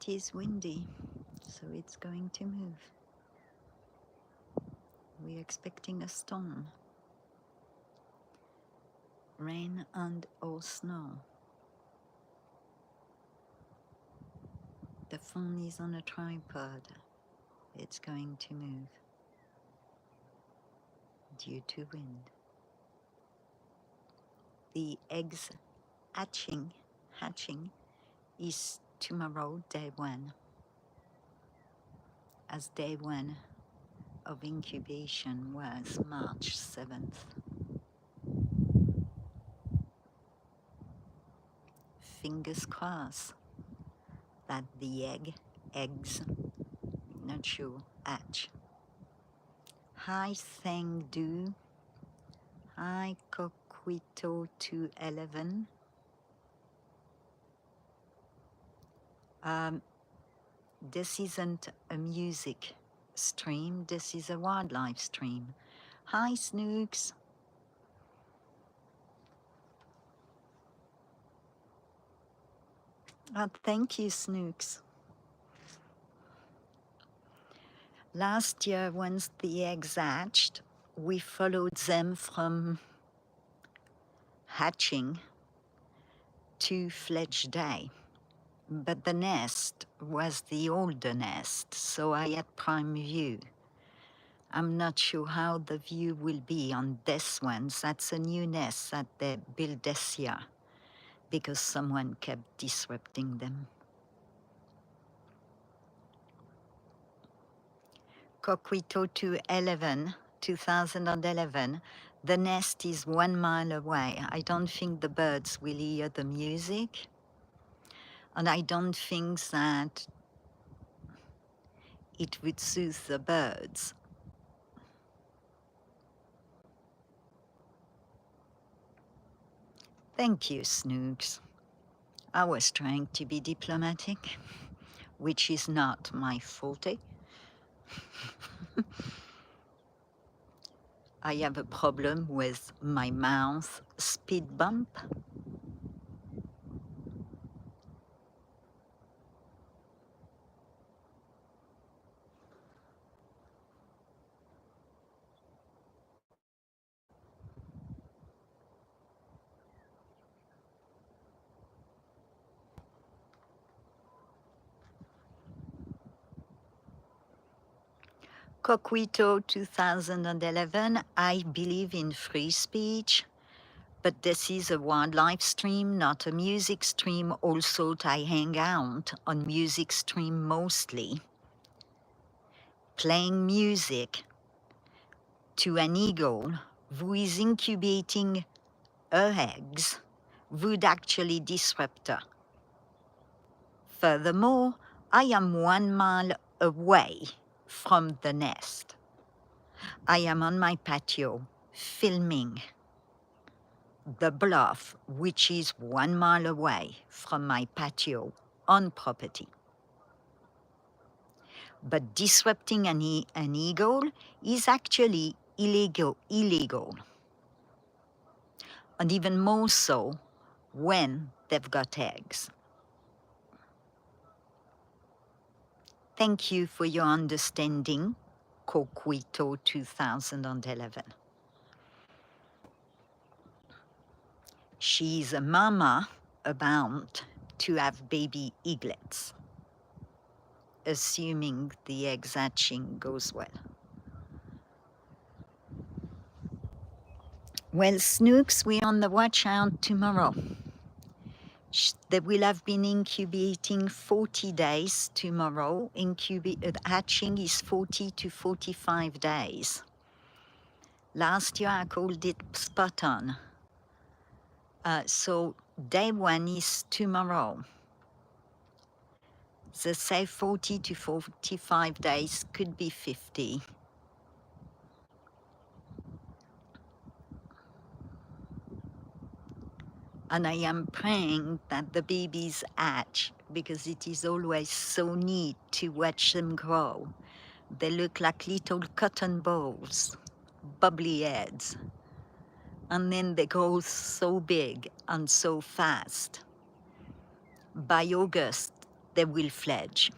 It is windy, so it's going to move. We're expecting a storm, rain and or snow. The phone is on a tripod. It's going to move due to wind. The eggs hatching is tomorrow, day 1, as day 1 of incubation was March 7th. Fingers crossed that the eggs, not sure, hatch. Hi Thang Du, hi Coquito 211. This isn't a music stream, this is a wildlife stream. Hi Snooks. Oh, thank you, Snooks. Last year, once the eggs hatched, we followed them from hatching to fledge day. But the nest was the older nest, so I had prime view. I'm not sure how the view will be on this one. That's a new nest that they built this year because someone kept disrupting them. Coquito 2011, the nest is 1 mile away. I don't think the birds will hear the music, and I don't think that it would soothe the birds. Thank you, Snooks. I was trying to be diplomatic, which is not my forte. I have a problem with my mouth speed bump. Coquito 2011, I believe in free speech, but this is a wildlife stream, not a music stream. Also, I hang out on music stream mostly. Playing music to an eagle who is incubating her eggs would actually disrupt her. Furthermore, I am 1 mile away from the nest. I am on my patio filming the bluff, which is 1 mile away from my patio on property. But disrupting an eagle is actually illegal. And even more so when they've got eggs. Thank you for your understanding, Coquito 2011. She's a mama about to have baby eaglets, assuming the egg hatching goes well. Well, Snooks, we're on the watch out tomorrow. They will have been incubating 40 days tomorrow. Hatching is 40 to 45 days. Last year I called it spot on. So day 1 is tomorrow. They say 40 to 45 days, could be 50. And I am praying that the babies hatch, because it is always so neat to watch them grow. They look like little cotton balls, bubbly heads. And then they grow so big and so fast. By August, they will fledge.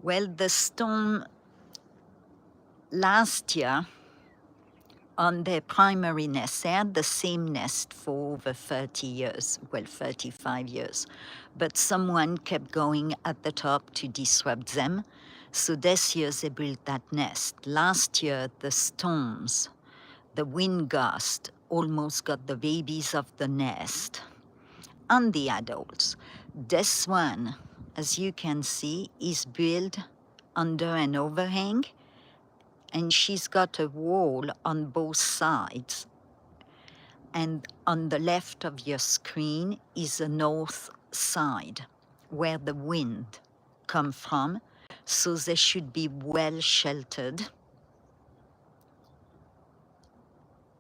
Well, the storm last year on their primary nest, they had the same nest for over 30 years, well, 35 years. But someone kept going at the top to disrupt them. So this year they built that nest. Last year, the storms, the wind gust almost got the babies off the nest and the adults. This one, as you can see, is built under an overhang, and she's got a wall on both sides. And on the left of your screen is the north side where the wind comes from, so they should be well sheltered.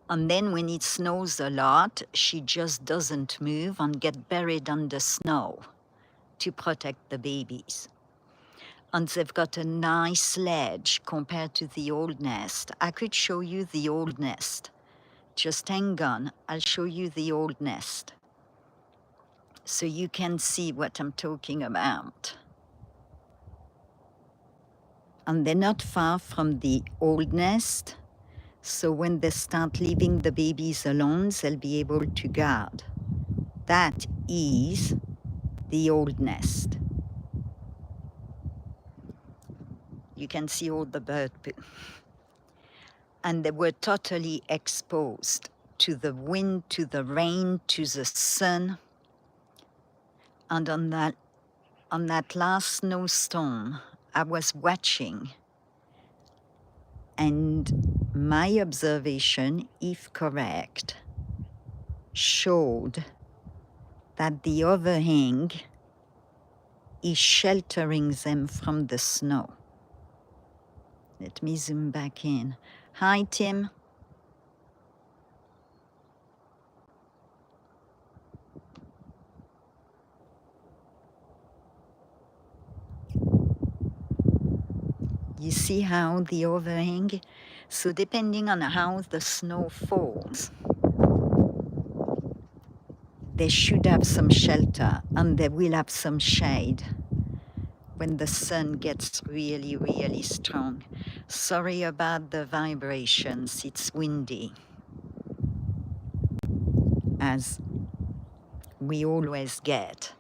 And then when it snows a lot, she just doesn't move and get buried under snow to protect the babies. And they've got a nice ledge compared to the old nest. I could show you the old nest. Just hang on, I'll show you the old nest so you can see what I'm talking about. And they're not far from the old nest, so when they start leaving the babies alone, they'll be able to guard. That is the old nest. You can see all the bird poo. And they were totally exposed to the wind, to the rain, to the sun. And on that last snowstorm, I was watching, and my observation, if correct, showed that the overhang is sheltering them from the snow. Let me zoom back in. Hi, Tim. You see how the overhang, so depending on how the snow falls, they should have some shelter and they will have some shade when the sun gets really, really strong. Sorry about the vibrations, it's windy, as we always get.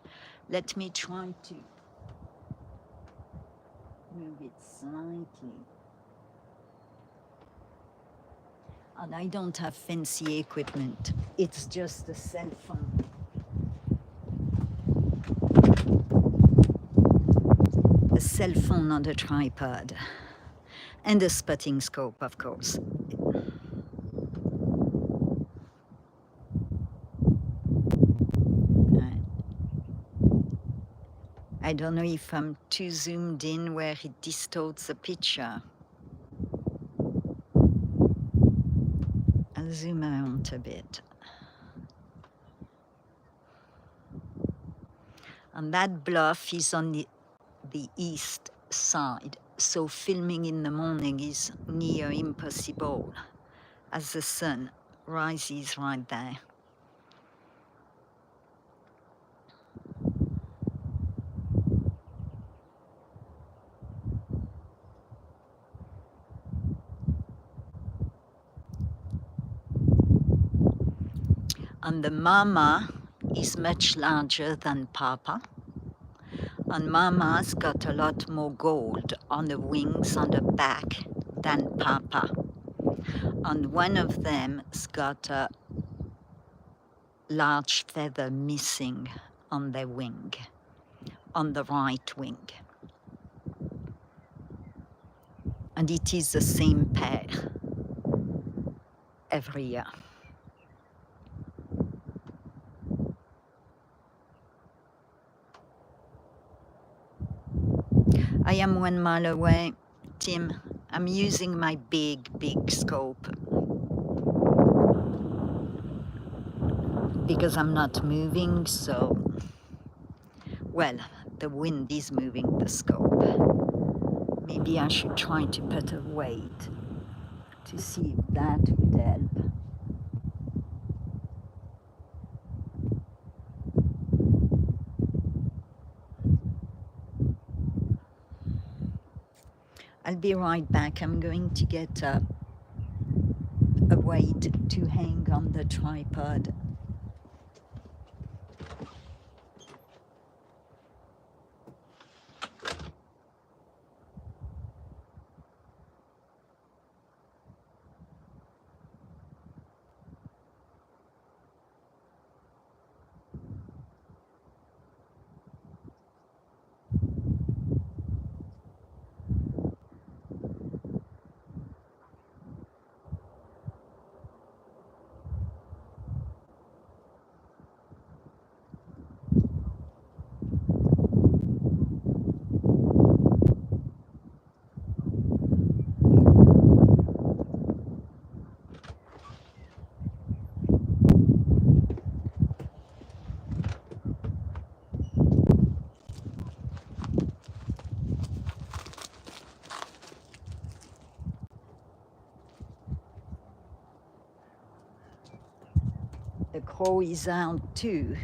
Let me try to move it slightly. And I don't have fancy equipment, it's just a cell phone. A cell phone on a tripod. And a spotting scope, of course. I don't know if I'm too zoomed in where it distorts the picture. I'll zoom out a bit. And that bluff is on the east side, so filming in the morning is near impossible as the sun rises right there. And the mama is much larger than Papa. And Mama's got a lot more gold on the wings, on the back, than Papa. And one of them's got a large feather missing on their wing, on the right wing. And it is the same pair every year. I am 1 mile away, Tim. I'm using my big scope because I'm not moving, so, well, the wind is moving the scope. Maybe I should try to put a weight to see if that would help. I'll be right back. I'm going to get a weight to hang on the tripod. The crow is out too.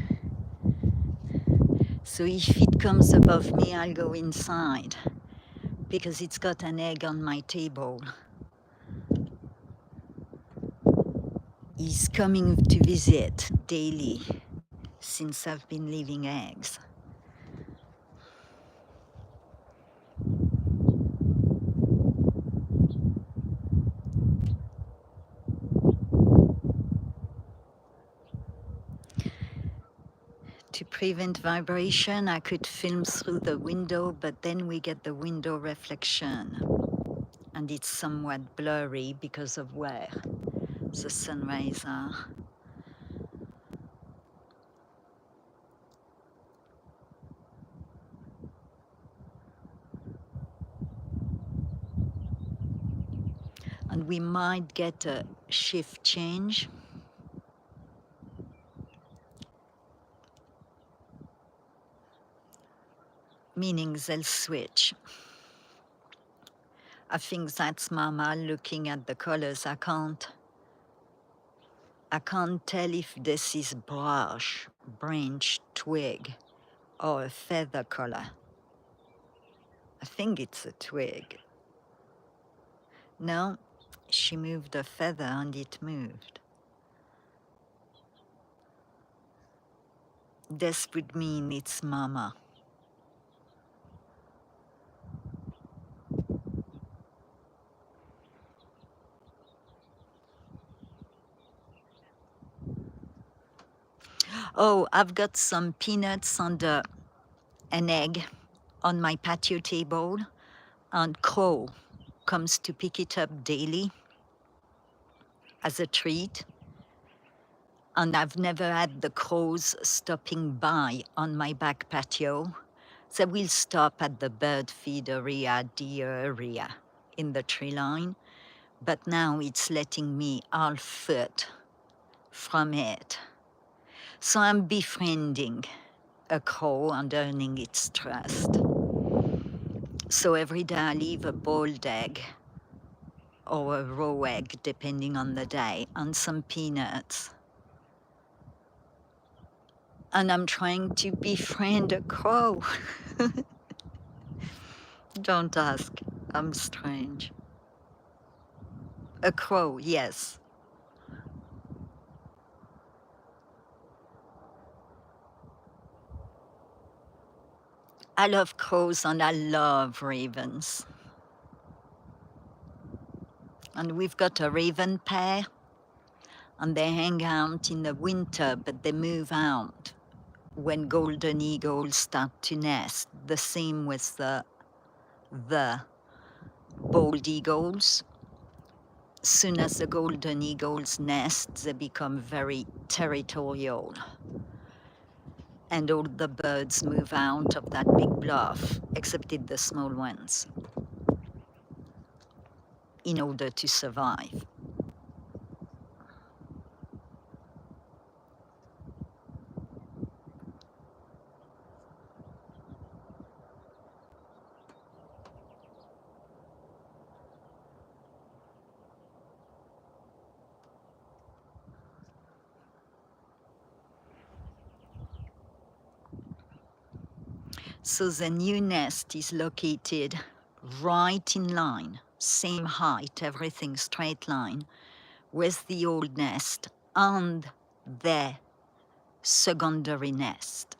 So if it comes above me, I'll go inside because it's got an egg on my table. He's coming to visit daily since I've been leaving eggs. To prevent vibration, I could film through the window, but then we get the window reflection. And it's somewhat blurry because of where the sun rays are. And we might get a shift change. Meaning they'll switch. I think that's Mama looking at the colors. I can't tell if this is brush, branch, twig, or a feather color. I think it's a twig. No, she moved a feather and it moved. This would mean it's Mama. Oh, I've got some peanuts and an egg on my patio table, and Crow comes to pick it up daily as a treat. And I've never had the crows stopping by on my back patio. They will stop at the bird feed area, deer area in the tree line, but now it's letting me half foot from it. So I'm befriending a crow and earning its trust. So every day I leave a boiled egg or a raw egg, depending on the day, and some peanuts. And I'm trying to befriend a crow. Don't ask, I'm strange. A crow, yes. I love crows and I love ravens. And we've got a raven pair, and they hang out in the winter, but they move out when golden eagles start to nest. The same with the bald eagles. Soon as the golden eagles nest, they become very territorial. And all the birds move out of that big bluff, except the small ones, in order to survive. So the new nest is located right in line, same height, everything straight line, with the old nest and the secondary nest.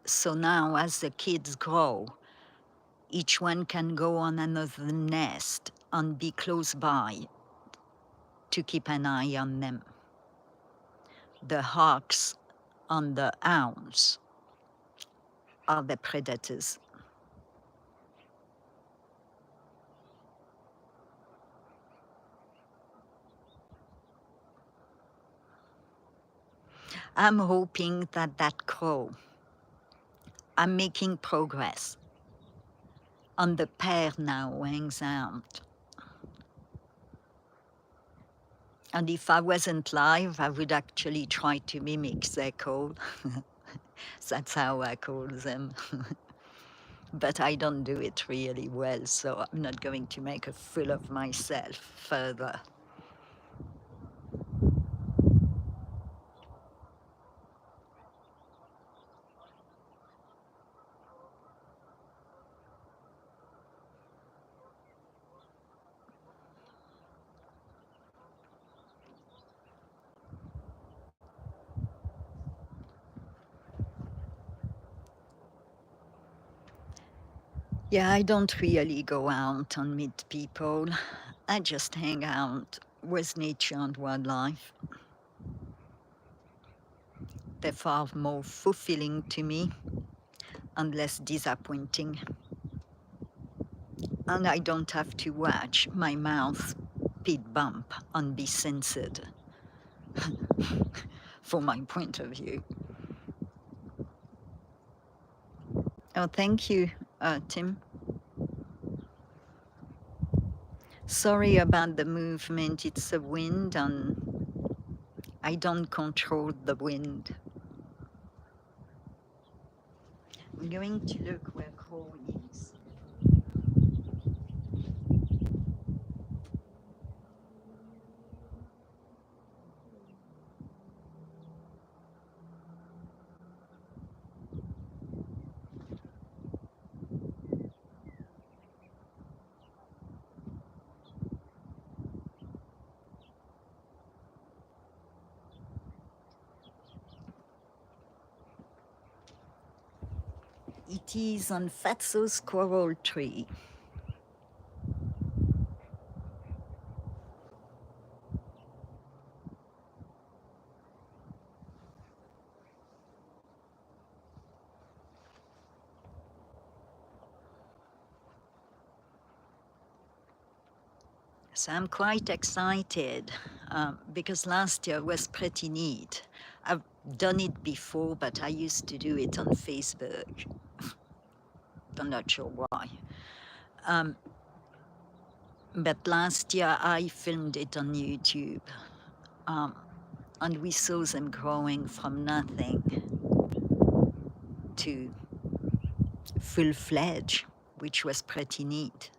So now as the kids grow, each one can go on another nest and be close by to keep an eye on them. The hawks and the owls are the predators. I'm hoping that that crow, I'm making progress. And the pair now hangs out. And if I wasn't live, I would actually try to mimic their call. That's how I call them. But I don't do it really well, so I'm not going to make a fool of myself further. Yeah, I don't really go out and meet people. I just hang out with nature and wildlife. They're far more fulfilling to me and less disappointing. And I don't have to watch my mouth speed bump and be censored from my point of view. Oh, thank you, Tim. Sorry about the movement. It's the wind, and I don't control the wind. I'm going to look where Crow is. It is on Fatso Squirrel Tree. So I'm quite excited because last year was pretty neat. I've done it before, but I used to do it on Facebook. I'm not sure why. But last year I filmed it on YouTube. And we saw them growing from nothing to full-fledged, which was pretty neat.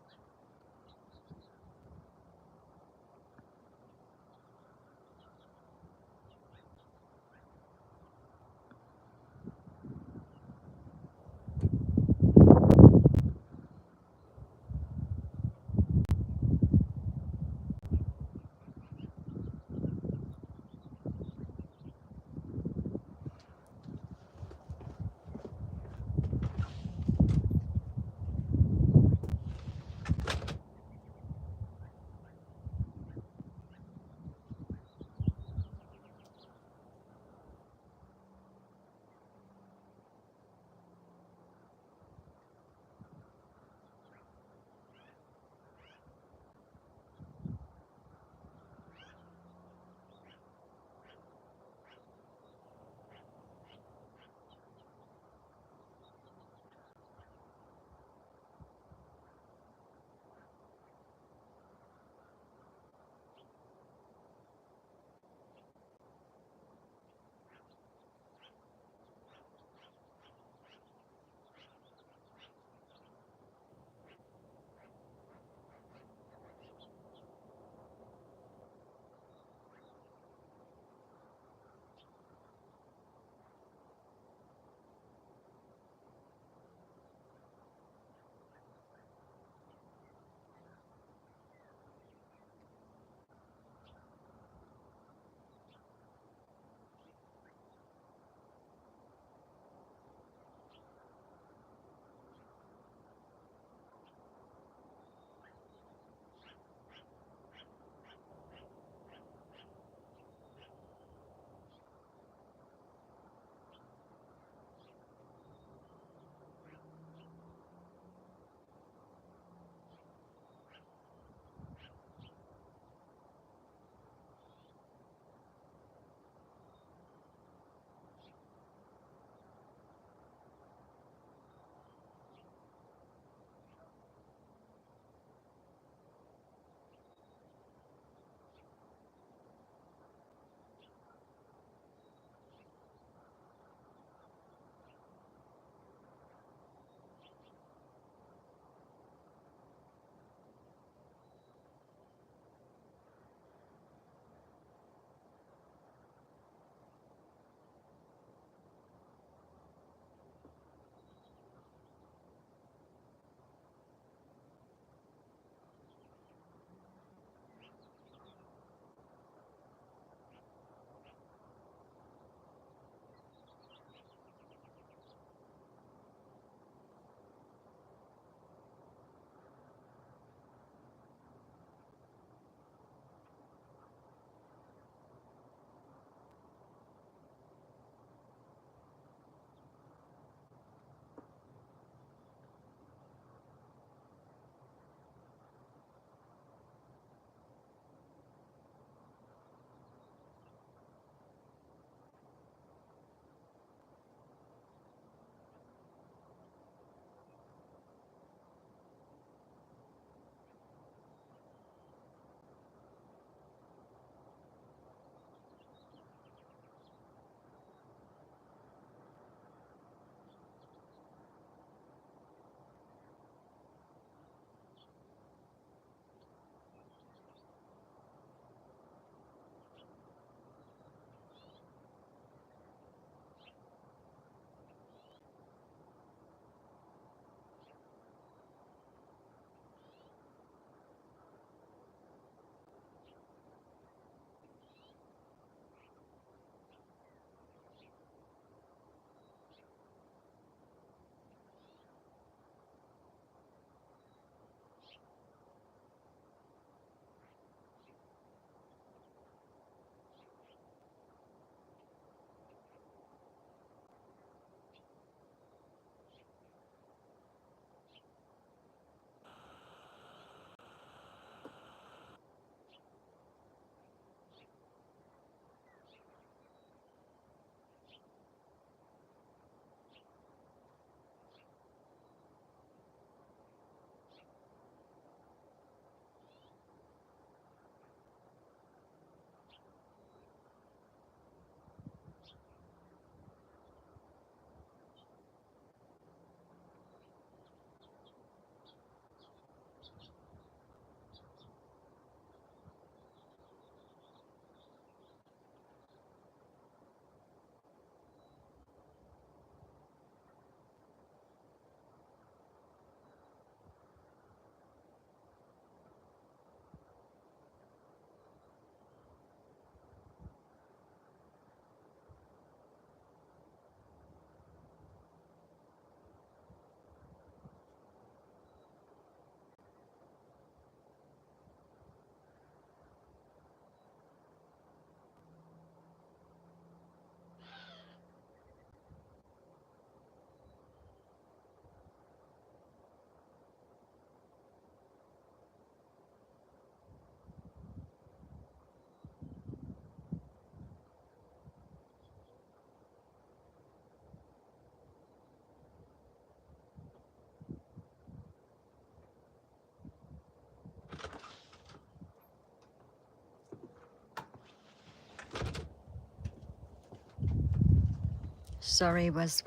Sorry, was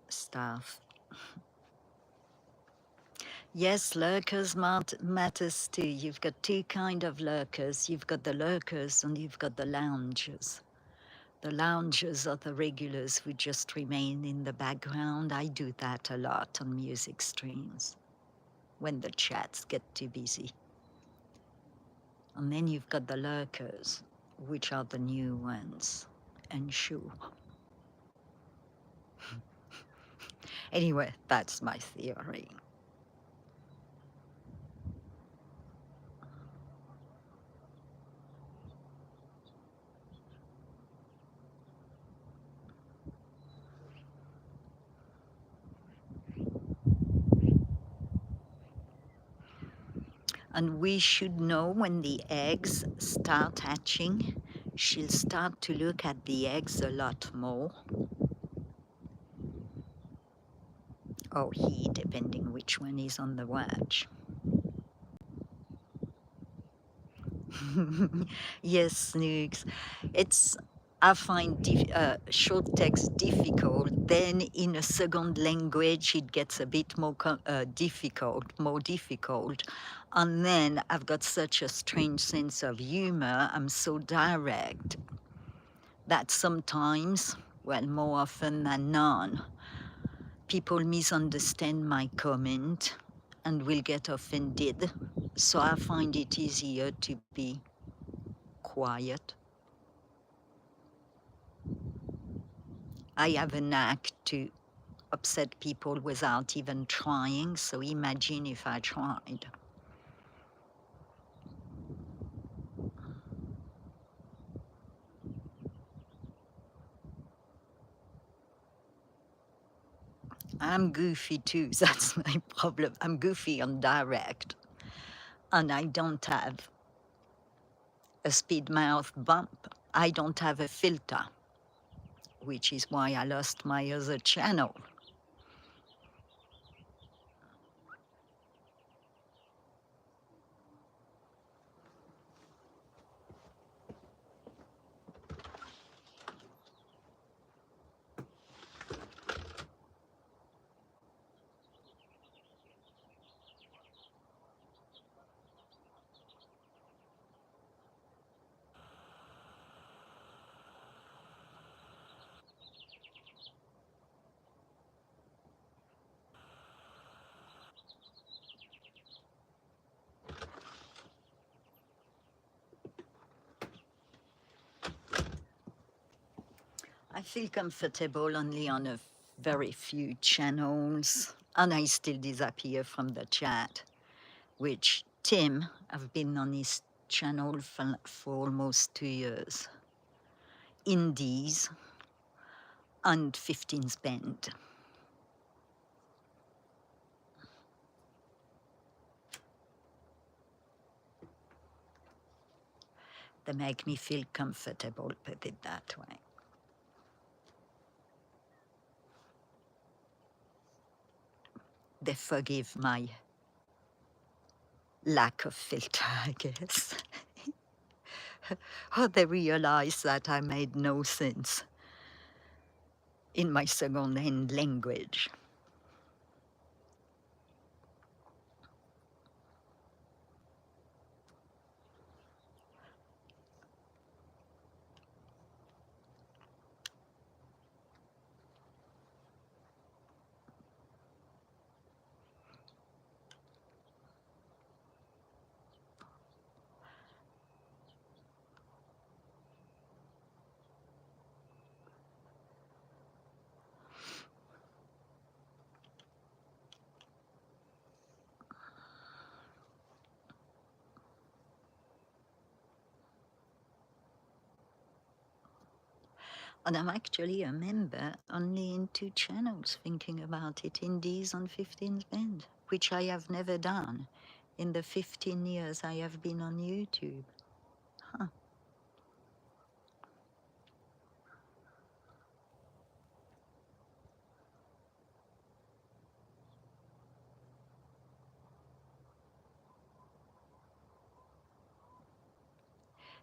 staff. Yes, lurkers matters too. You've got two kind of lurkers. You've got the lurkers and you've got the loungers. The loungers are the regulars who just remain in the background. I do that a lot on music streams when the chats get too busy. And then you've got the lurkers, which are the new ones. And sure. Anyway, that's my theory. And we should know when the eggs start hatching, she'll start to look at the eggs a lot more. Or he, depending which one is on the watch. Yes, Snooks. I find short text difficult. Then in a second language, it gets a bit more difficult. And then I've got such a strange sense of humor. I'm so direct that sometimes, well, more often than none, people misunderstand my comment and will get offended. So I find it easier to be quiet. I have a knack to upset people without even trying, so imagine if I tried. I'm goofy too, that's my problem. I'm goofy and direct, and I don't have a speed mouth bump. I don't have a filter, which is why I lost my other channel. I feel comfortable only on a very few channels, and I still disappear from the chat, which Tim, I've been on his channel for almost 2 years. Indies and 15 Spend. They make me feel comfortable, put it that way. They forgive my lack of filter, I guess. Or they realize that I made no sense in my second-hand language. And I'm actually a member only in 2 channels, thinking about it, Indies on 15 Spend, which I have never done in the 15 years I have been on YouTube. Huh.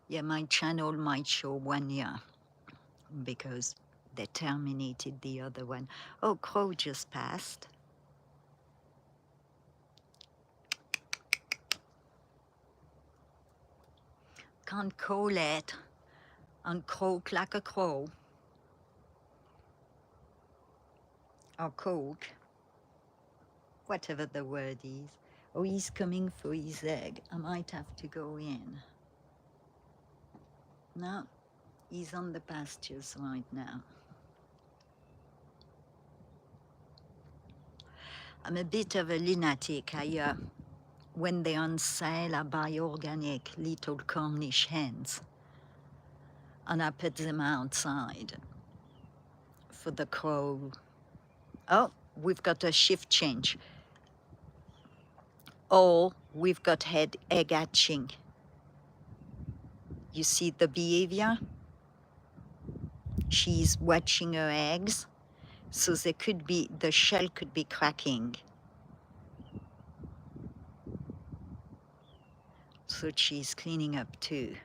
Yeah, my channel might show 1 year because They terminated the other one. Oh, crow just passed. Can't call it. And croak like a crow. Or coke. Whatever the word is. Oh, he's coming for his egg. I might have to go in. No, he's on the pastures right now. I'm a bit of a lunatic. When they're on sale, I buy organic little Cornish hens. And I put them outside for the crow. Oh, we've got a shift change. Oh, we've got egg hatching. You see the behavior? She's watching her eggs. So there could be, the shell could be cracking. So she's cleaning up too.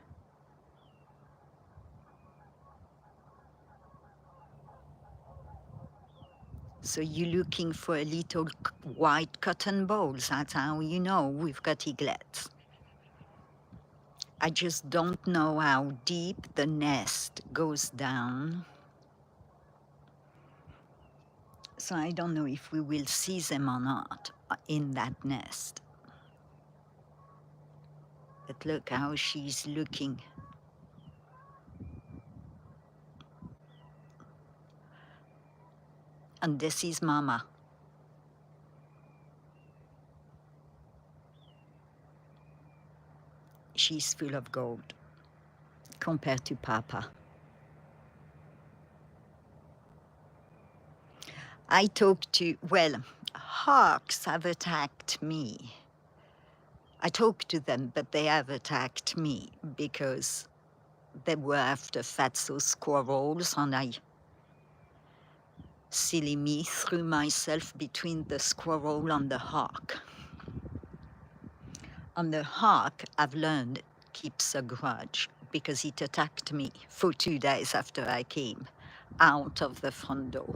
So you're looking for a little white cotton balls. That's how you know we've got eaglets. I just don't know how deep the nest goes down. So I don't know if we will see them or not in that nest. But look how she's looking. And this is Mama. She's full of gold compared to Papa. I talked to, well, hawks have attacked me. I talked to them, but they have attacked me because they were after fatso squirrels, and I, silly me, threw myself between the squirrel and the hawk. And the hawk, I've learned, keeps a grudge because it attacked me for 2 days after I came out of the front door.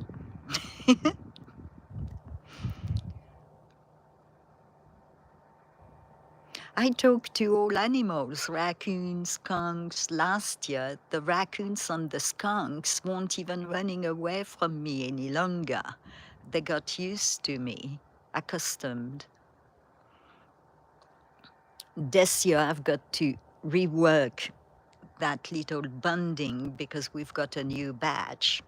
I talked to all animals, raccoons, skunks. Last year, the raccoons and the skunks weren't even running away from me any longer. They got used to me, accustomed. This year, I've got to rework that little bonding because we've got a new batch.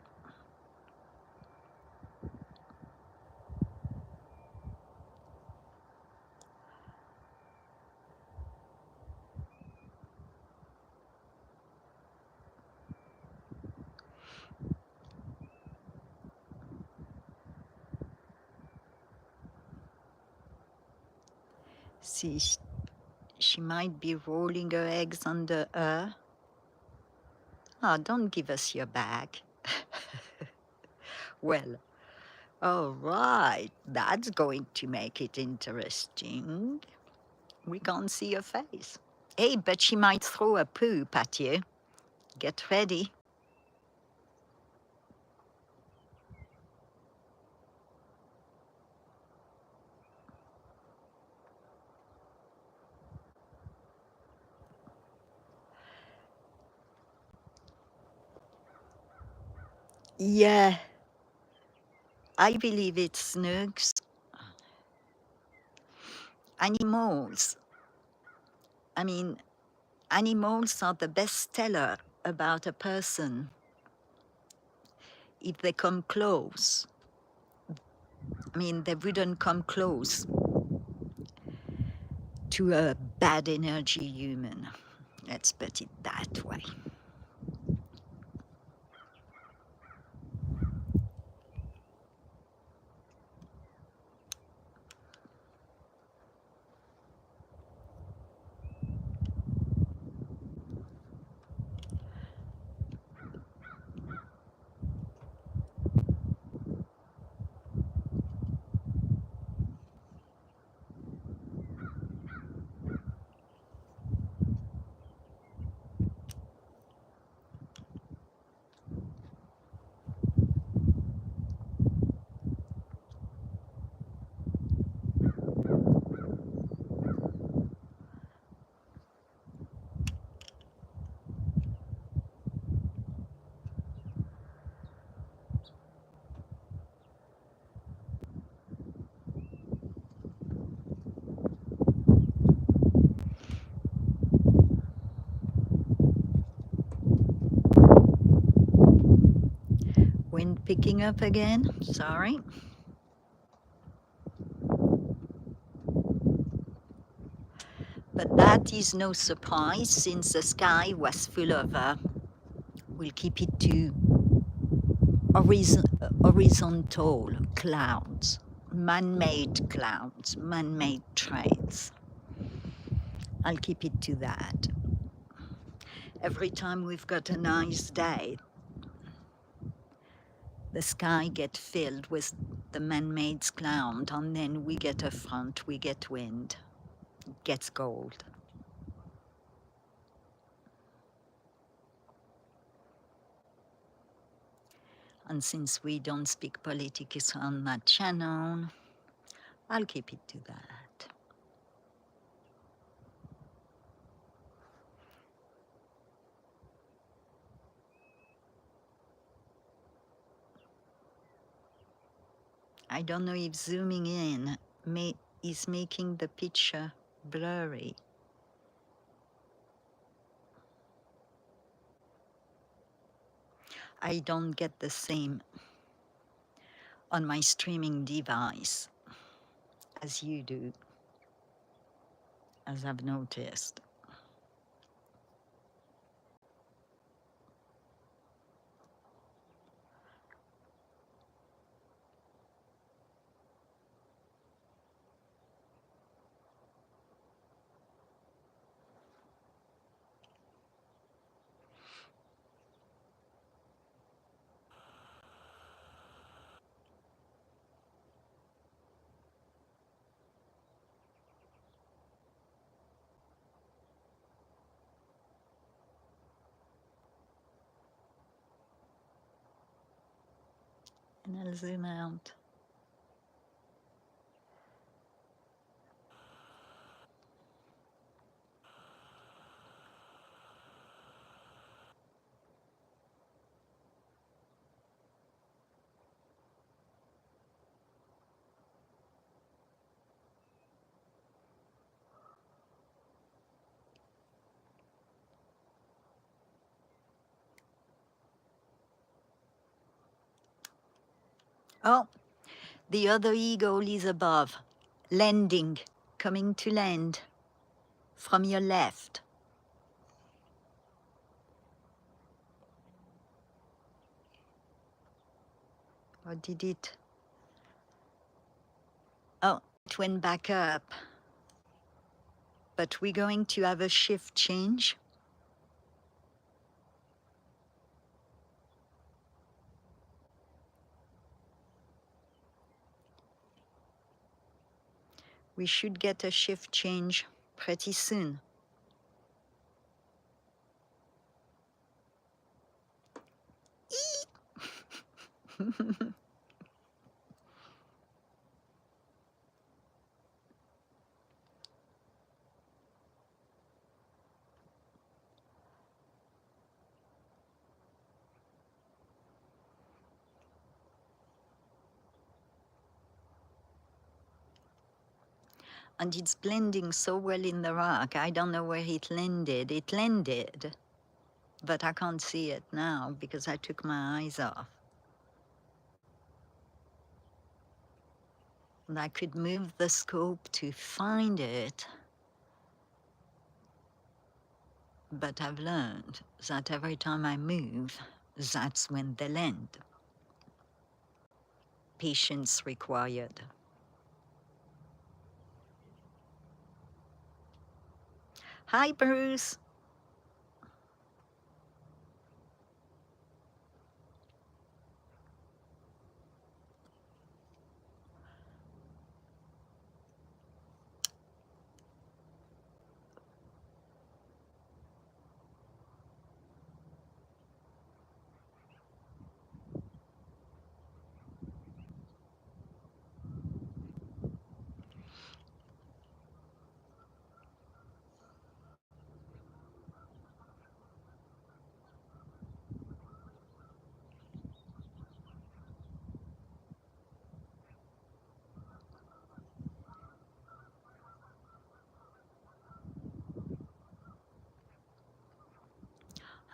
See, she might be rolling her eggs under her. Oh, don't give us your bag. Well, all right, that's going to make it interesting. We can't see her face. Hey, but she might throw a poop at you. Get ready. Yeah, I believe it's Snooks. Animals. I mean, animals are the best teller about a person. If they come close, I mean, they wouldn't come close to a bad energy human. Let's put it that way. wind picking up again, sorry. But that is no surprise since the sky was full of, we'll keep it to horizontal clouds, man-made clouds, man-made trails. I'll keep it to that. Every time we've got a nice day, the sky gets filled with the man-made cloud, and then we get a front, we get wind, it gets cold. And since we don't speak politics on that channel, I'll keep it to that. I don't know if zooming in is making the picture blurry. I don't get the same on my streaming device as you do, as I've noticed. And I'll zoom out. Oh, the other eagle is above, landing, coming to land from your left. Or did it? Oh, it went back up. But we're going to have a shift change. We should get a shift change pretty soon. And it's blending so well in the rock. I don't know where it landed. It landed, but I can't see it now because I took my eyes off. And I could move the scope to find it, but I've learned that every time I move, that's when they land. Patience required. Hi, Bruce.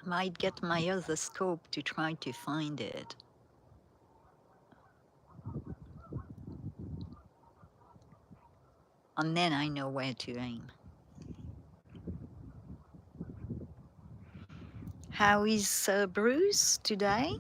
I might get my other scope to try to find it. and then I know where to aim. How is Bruce today?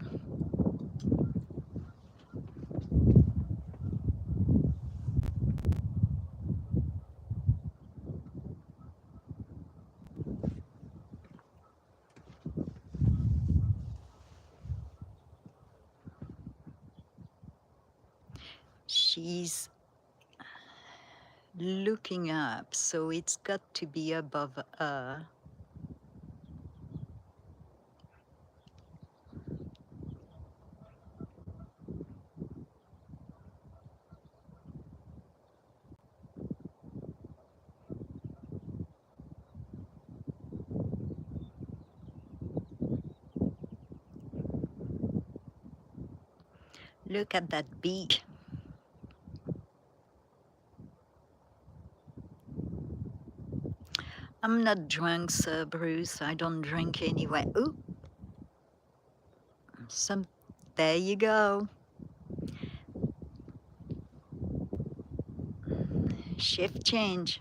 She's looking up, so it's got to be above her. Look at that beak. I'm not drunk, Sir Bruce. I don't drink anyway. Ooh, there you go. Shift change.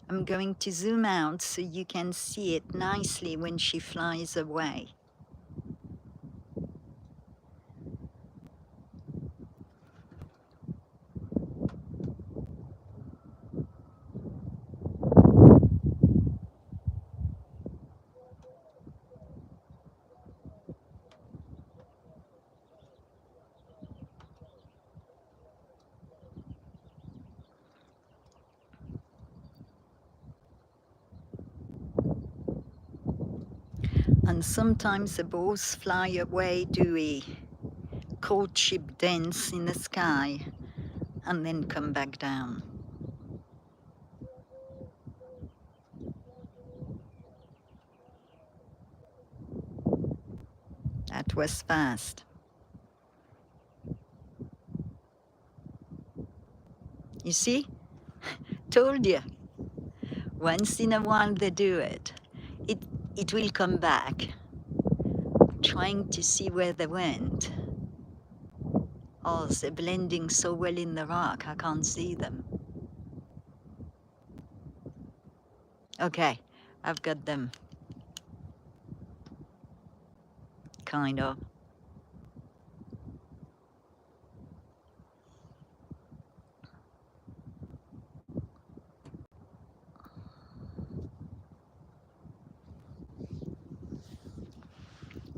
I'm going to zoom out so you can see it nicely when she flies away. And sometimes the bows fly away, do a courtship dance in the sky, and then come back down. That was fast. You see? Told you. Once in a while they do it. It will come back. Trying to see where they went. Oh, they're blending so well in the rock, I can't see them. Okay, I've got them. Kind of.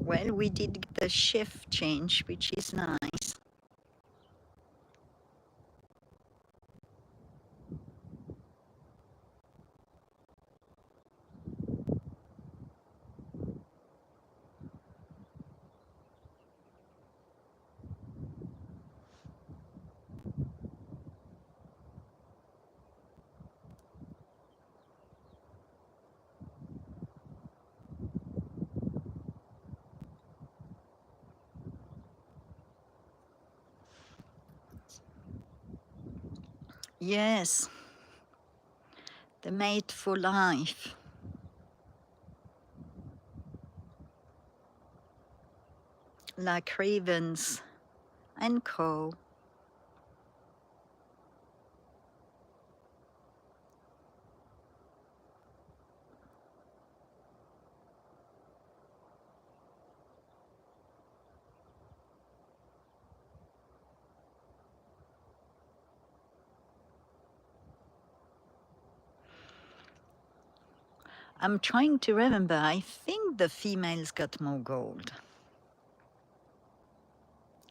Well, we did the shift change, which is nice. Yes, the mate for life. Like ravens and crow. I'm trying to remember, I think the female's got more gold.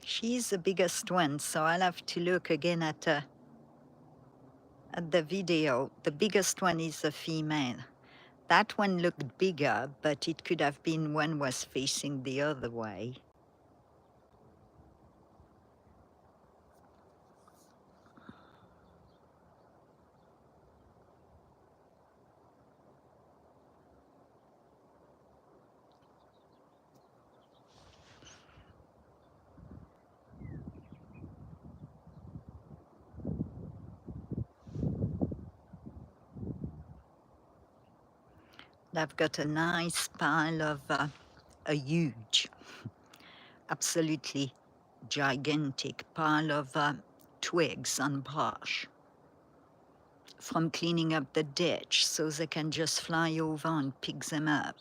She's the biggest one, so I'll have to look again at the video. The biggest one is the female. That one looked bigger, but it could have been one was facing the other way. I've got a nice pile of a huge, absolutely gigantic pile of twigs and brush from cleaning up the ditch so they can just fly over and pick them up.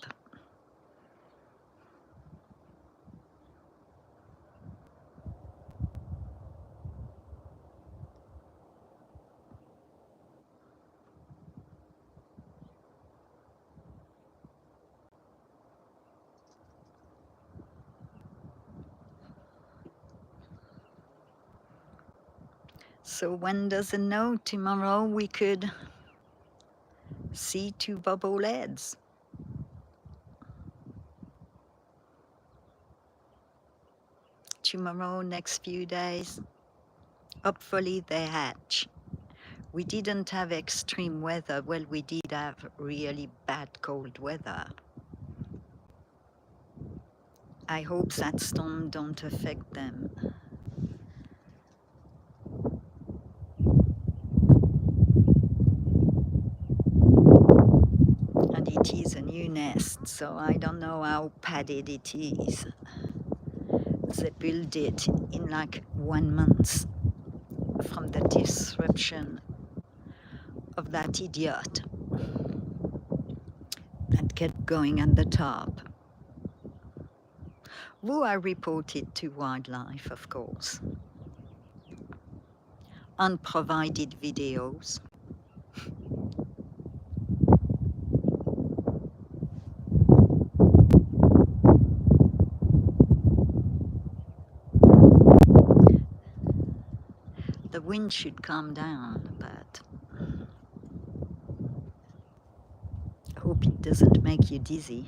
So one doesn't know, tomorrow we could see two bobbleheads. Tomorrow, next few days, hopefully they hatch. We didn't have extreme weather. Well, we did have really bad cold weather. I hope that storm don't affect them. And it is a new nest, so I don't know how padded it is. They built it in like 1 month from the disruption of that idiot that kept going at the top, who I reported to wildlife, of course, and provided videos. The wind should calm down, but I hope it doesn't make you dizzy.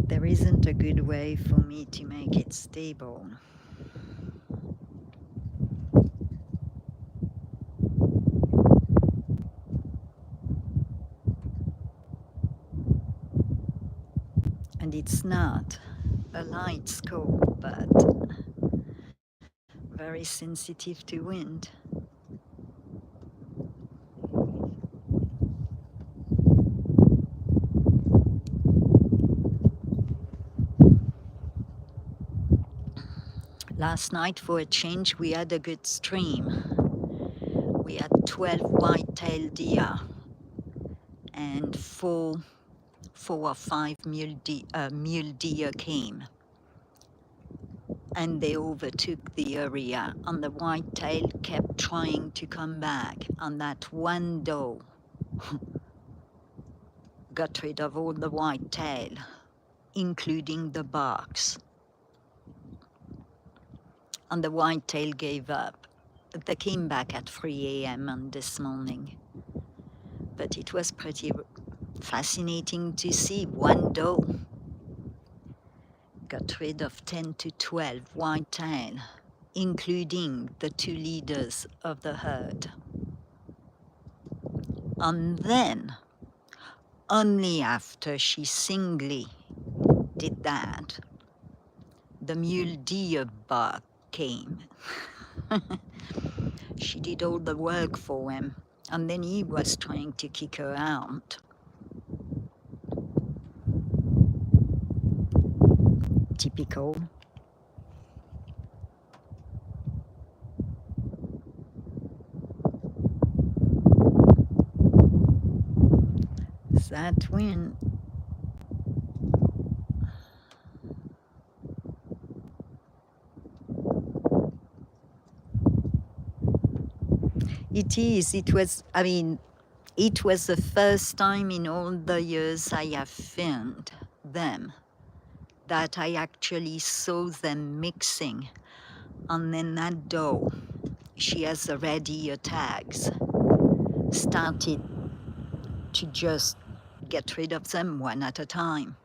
There isn't a good way for me to make it stable. And it's not a light scope, but very sensitive to wind. Last night, for a change, we had a good stream. We had 12 white-tailed deer and four or five mule deer came. And they overtook the area, and the whitetail kept trying to come back, and that one doe got rid of all the whitetail, including the bucks. And the whitetail gave up. They came back at 3 a.m. on this morning. But it was pretty fascinating to see one doe got rid of 10 to 12 whitetail, including the two leaders of the herd. And then, only after she singly did that, the mule deer buck came. She did all the work for him, and then he was trying to kick her out. Typical. That wind. It was, I mean, it was the first time in all the years I have filmed them that I actually saw them mixing. And then that doe, she has the red ear tags, started to just get rid of them one at a time.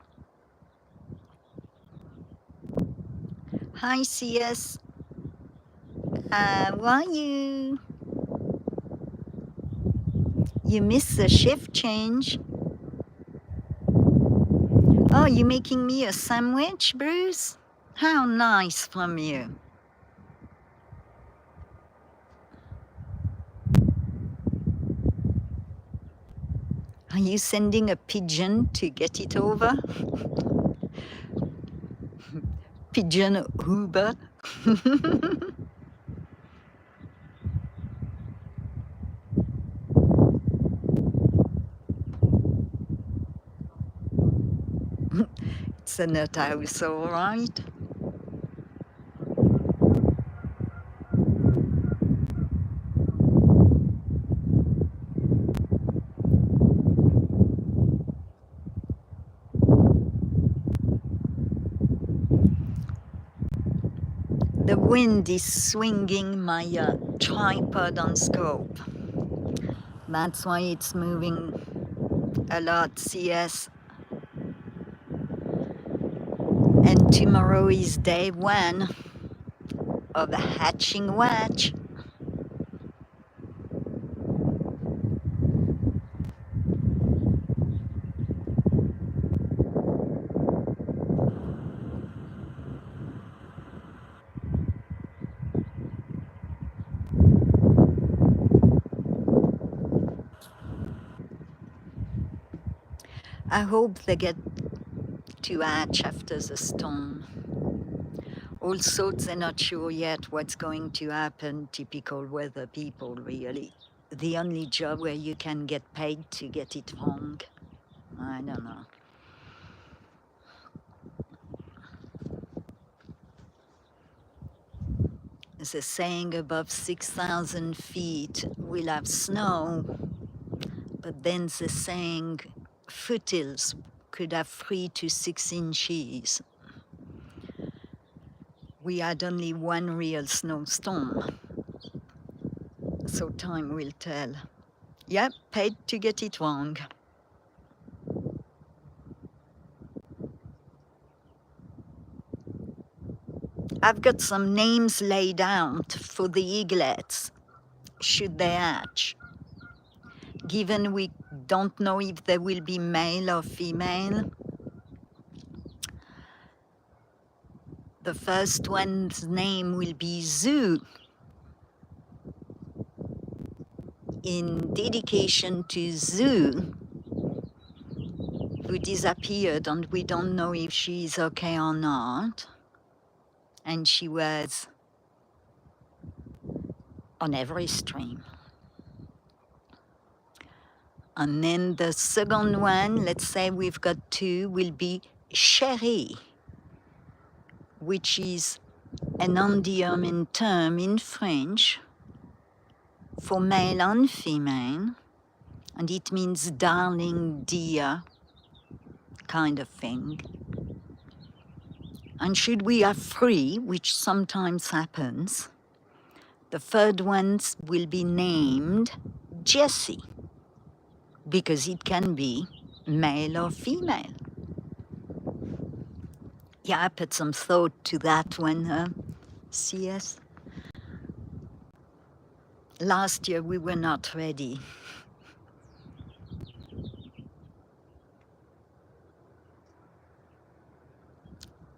Hi, CS. How are you? You missed the shift change. Oh, you making me a sandwich, Bruce? How nice from you. Are you sending a pigeon to get it over? Pigeon Uber? It's a nut house, all right. The wind is swinging my tripod on scope. That's why it's moving a lot, CS. And tomorrow is day one of the hatching watch. I hope they get to hatch after the storm. Also, they're not sure yet what's going to happen. Typical weather people, really. The only job where you can get paid to get it wrong. I don't know. The saying above 6,000 feet we'll have snow, but then the saying foothills could have 3 to 6 inches. We had only one real snowstorm, so time will tell. Yep, paid to get it wrong. I've got some names laid out for the eaglets, should they hatch. Given we don't know if they will be male or female, the first one's name will be Zoo, in dedication to Zoo, who disappeared and we don't know if she's okay or not. And she was on every stream. And then the second one, let's say we've got two, will be Chérie, which is an endearment term in French for male and female, and it means darling, dear, kind of thing. And should we have three, which sometimes happens, the third ones will be named Jessie, because it can be male or female. Yeah, I put some thought to that one, CS. Last year we were not ready.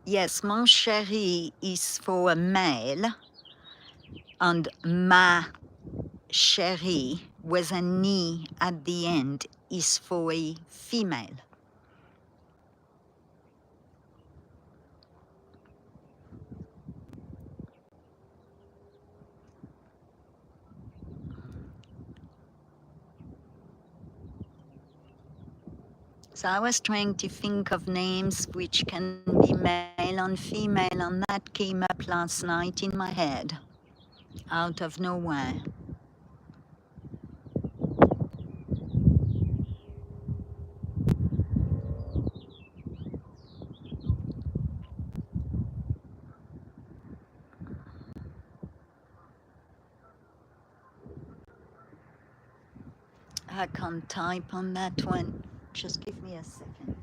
Yes, mon chéri is for a male, and ma chérie with an E at the end is for a female. So I was trying to think of names which can be male and female, and that came up last night in my head, out of nowhere. I can't type on that one. Just give me a second.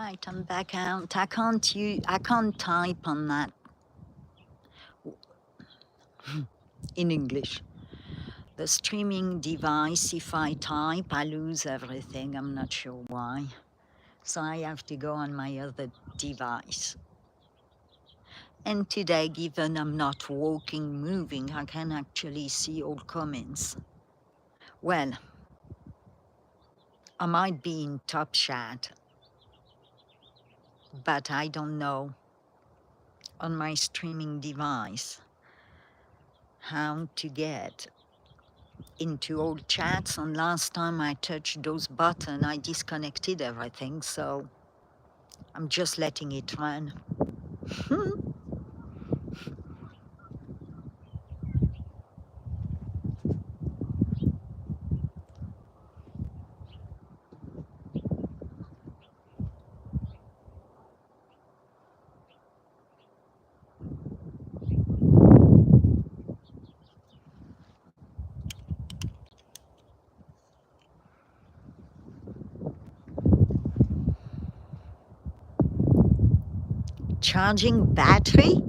Right, I'm back out. I can't type on that in English. The streaming device, if I type, I lose everything. I'm not sure why. So I have to go on my other device. And today, given I'm not walking, moving, I can actually see all comments. Well, I might be in Top Chat, but I don't know on my streaming device how to get into all chats. And last time I touched those buttons, I disconnected everything. So I'm just letting it run. Charging battery?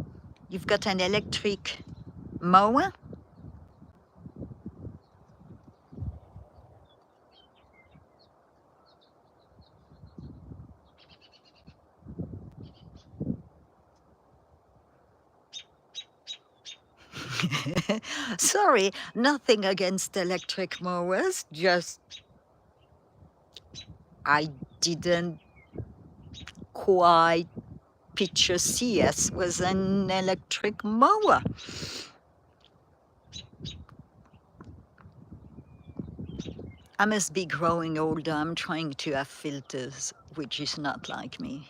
You've got an electric mower? Sorry, nothing against electric mowers, just I didn't quite picture CS was an electric mower. I must be growing older. I'm trying to have filters, which is not like me.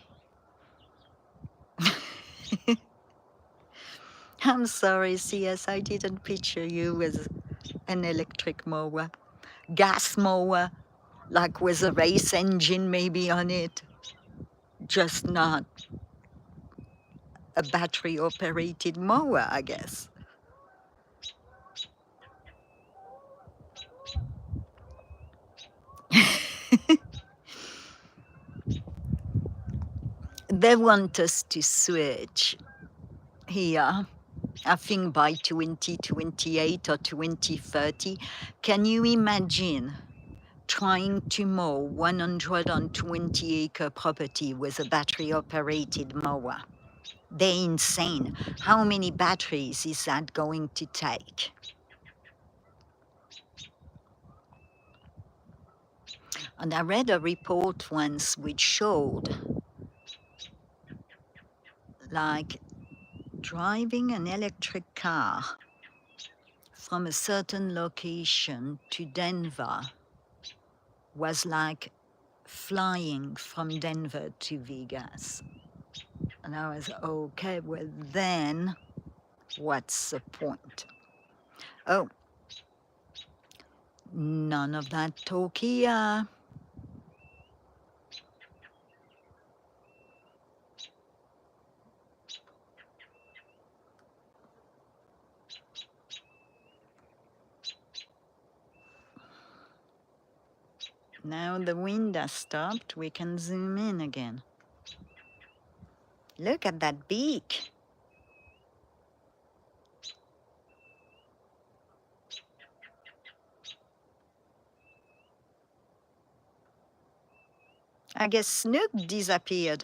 I'm sorry, CS, I didn't picture you as an electric mower. Gas mower, like with a race engine maybe on it, just not a battery-operated mower, I guess. They want us to switch here, I think by 2028 or 2030. Can you imagine trying to mow 120-acre property with a battery-operated mower? They're insane. How many batteries is that going to take? And I read a report once which showed like driving an electric car from a certain location to Denver was like flying from Denver to Vegas. And I was, okay, well then, what's the point? Oh, none of that talk here. Now the wind has stopped, we can zoom in again. Look at that beak. I guess Snook disappeared.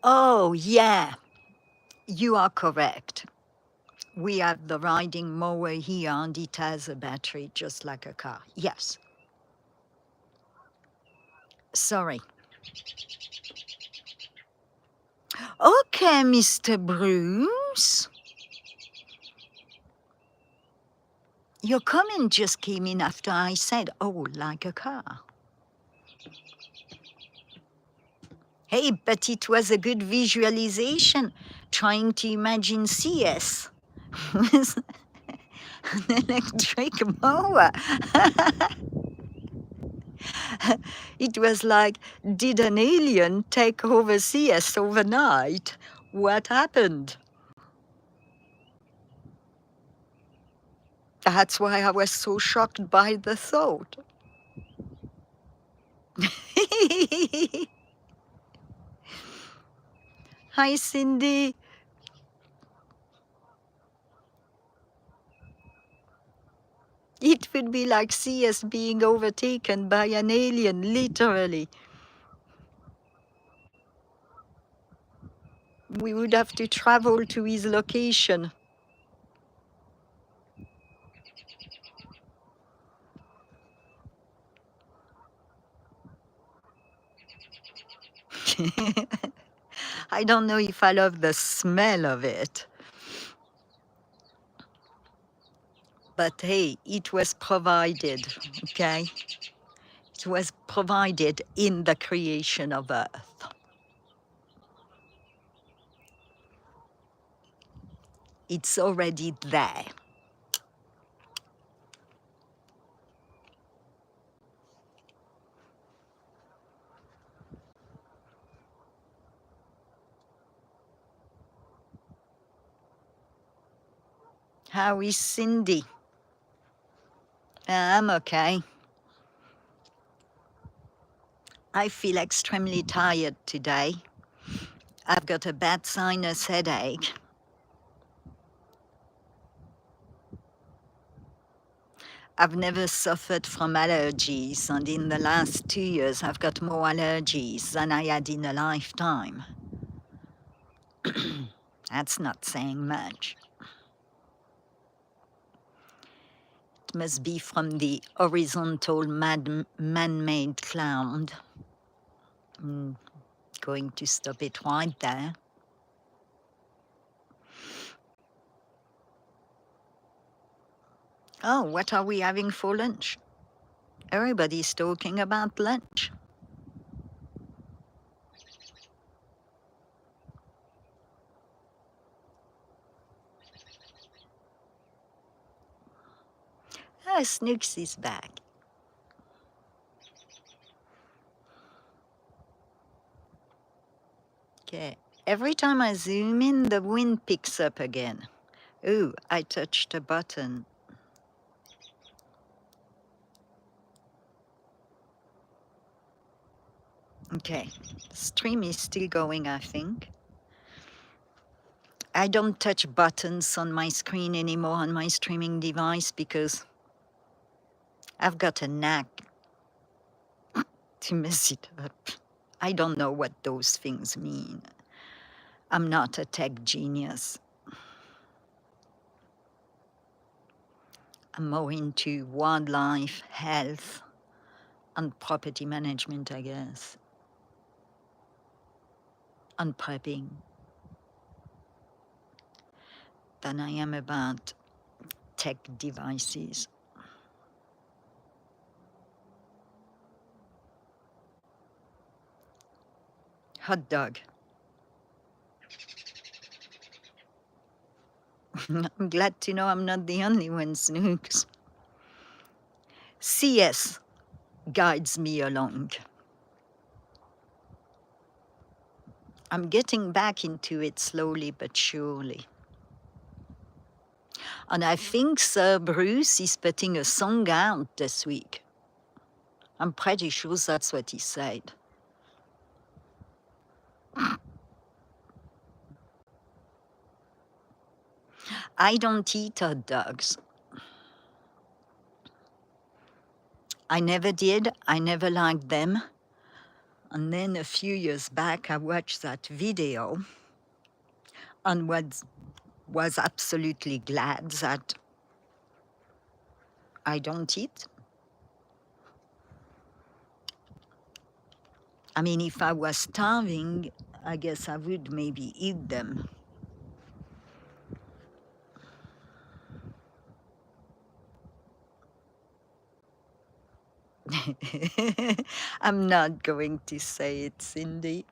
Oh, yeah, you are correct. We have the riding mower here and it has a battery just like a car. Yes. Sorry. Okay, Mr. Bruce. Your comment just came in after I said, oh, like a car. Hey, but it was a good visualization, trying to imagine CS an electric mower. It was like, did an alien take over CS overnight? What happened? That's why I was so shocked by the thought. Hi, Cindy. It would be like CS being overtaken by an alien, literally. We would have to travel to his location. I don't know if I love the smell of it. But hey, it was provided, okay? It was provided in the creation of Earth. It's already there. How is Cindy? I'm okay. I feel extremely tired today. I've got a bad sinus headache. I've never suffered from allergies, and in the last 2 years, I've got more allergies than I had in a lifetime. That's not saying much. It must be from the horizontal man-made cloud. I'm going to stop it right there. Oh, what are we having for lunch? Everybody's talking about lunch. Ah, Snooks is back. Okay. Every time I zoom in, the wind picks up again. Ooh, I touched a button. Okay, stream is still going, I think. I don't touch buttons on my screen anymore on my streaming device because I've got a knack to mess it up. I don't know what those things mean. I'm not a tech genius. I'm more into wildlife, health, and property management, I guess, and prepping, than I am about tech devices. Hot dog. I'm glad to know I'm not the only one, Snooks. CS guides me along. I'm getting back into it slowly but surely. And I think Sir Bruce is putting a song out this week. I'm pretty sure that's what he said. I don't eat hot dogs. I never did. I never liked them. And then a few years back, I watched that video and was absolutely glad that I don't eat. I mean, if I was starving, I guess I would maybe eat them. I'm not going to say it, Cindy.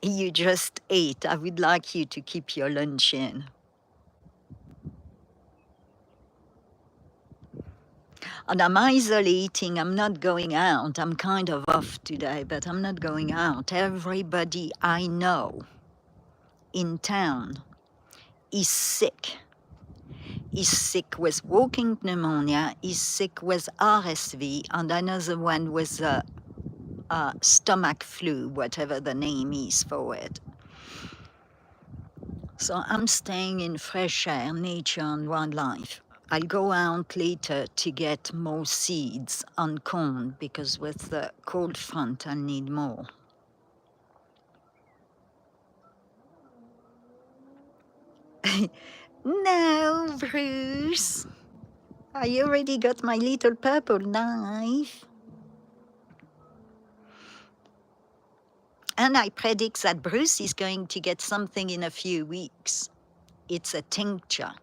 You just ate. I would like you to keep your lunch in. And I'm isolating. I'm not going out. I'm kind of off today, but I'm not going out. Everybody I know in town is sick. Is sick with walking pneumonia, is sick with RSV, and another one with stomach flu, whatever the name is for it. So I'm staying in fresh air, nature and wildlife. I'll go out later to get more seeds and corn because with the cold front I'll need more. No, Bruce. I already got my little purple knife. And I predict that Bruce is going to get something in a few weeks. It's a tincture.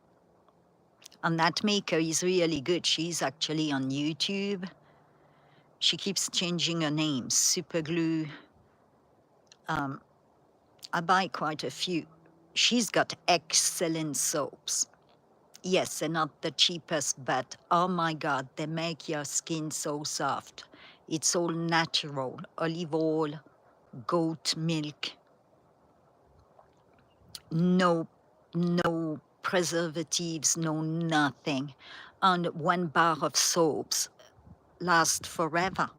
And that maker is really good. She's actually on YouTube. She keeps changing her name, Superglue. I buy quite a few. She's got excellent soaps. Yes, they're not the cheapest, but oh my God, they make your skin so soft. It's all natural, olive oil, goat milk, no preservatives, no nothing. And one bar of soaps lasts forever.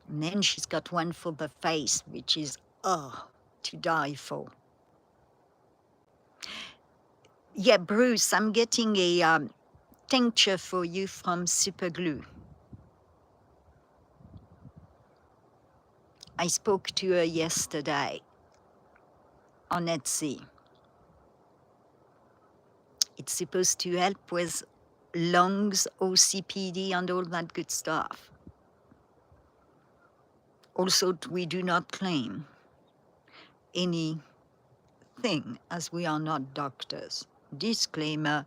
And then she's got one for the face, which is, to die for. Yeah, Bruce, I'm getting a tincture for you from Superglue. I spoke to her yesterday on Etsy. It's supposed to help with lungs, OCPD, and all that good stuff. Also, we do not claim anything as we are not doctors. Disclaimer,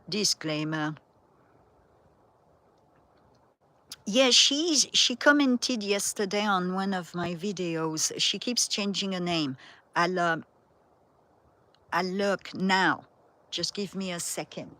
disclaimer. Yeah, she commented yesterday on one of my videos. She keeps changing her name. I'll look now. Just give me a second.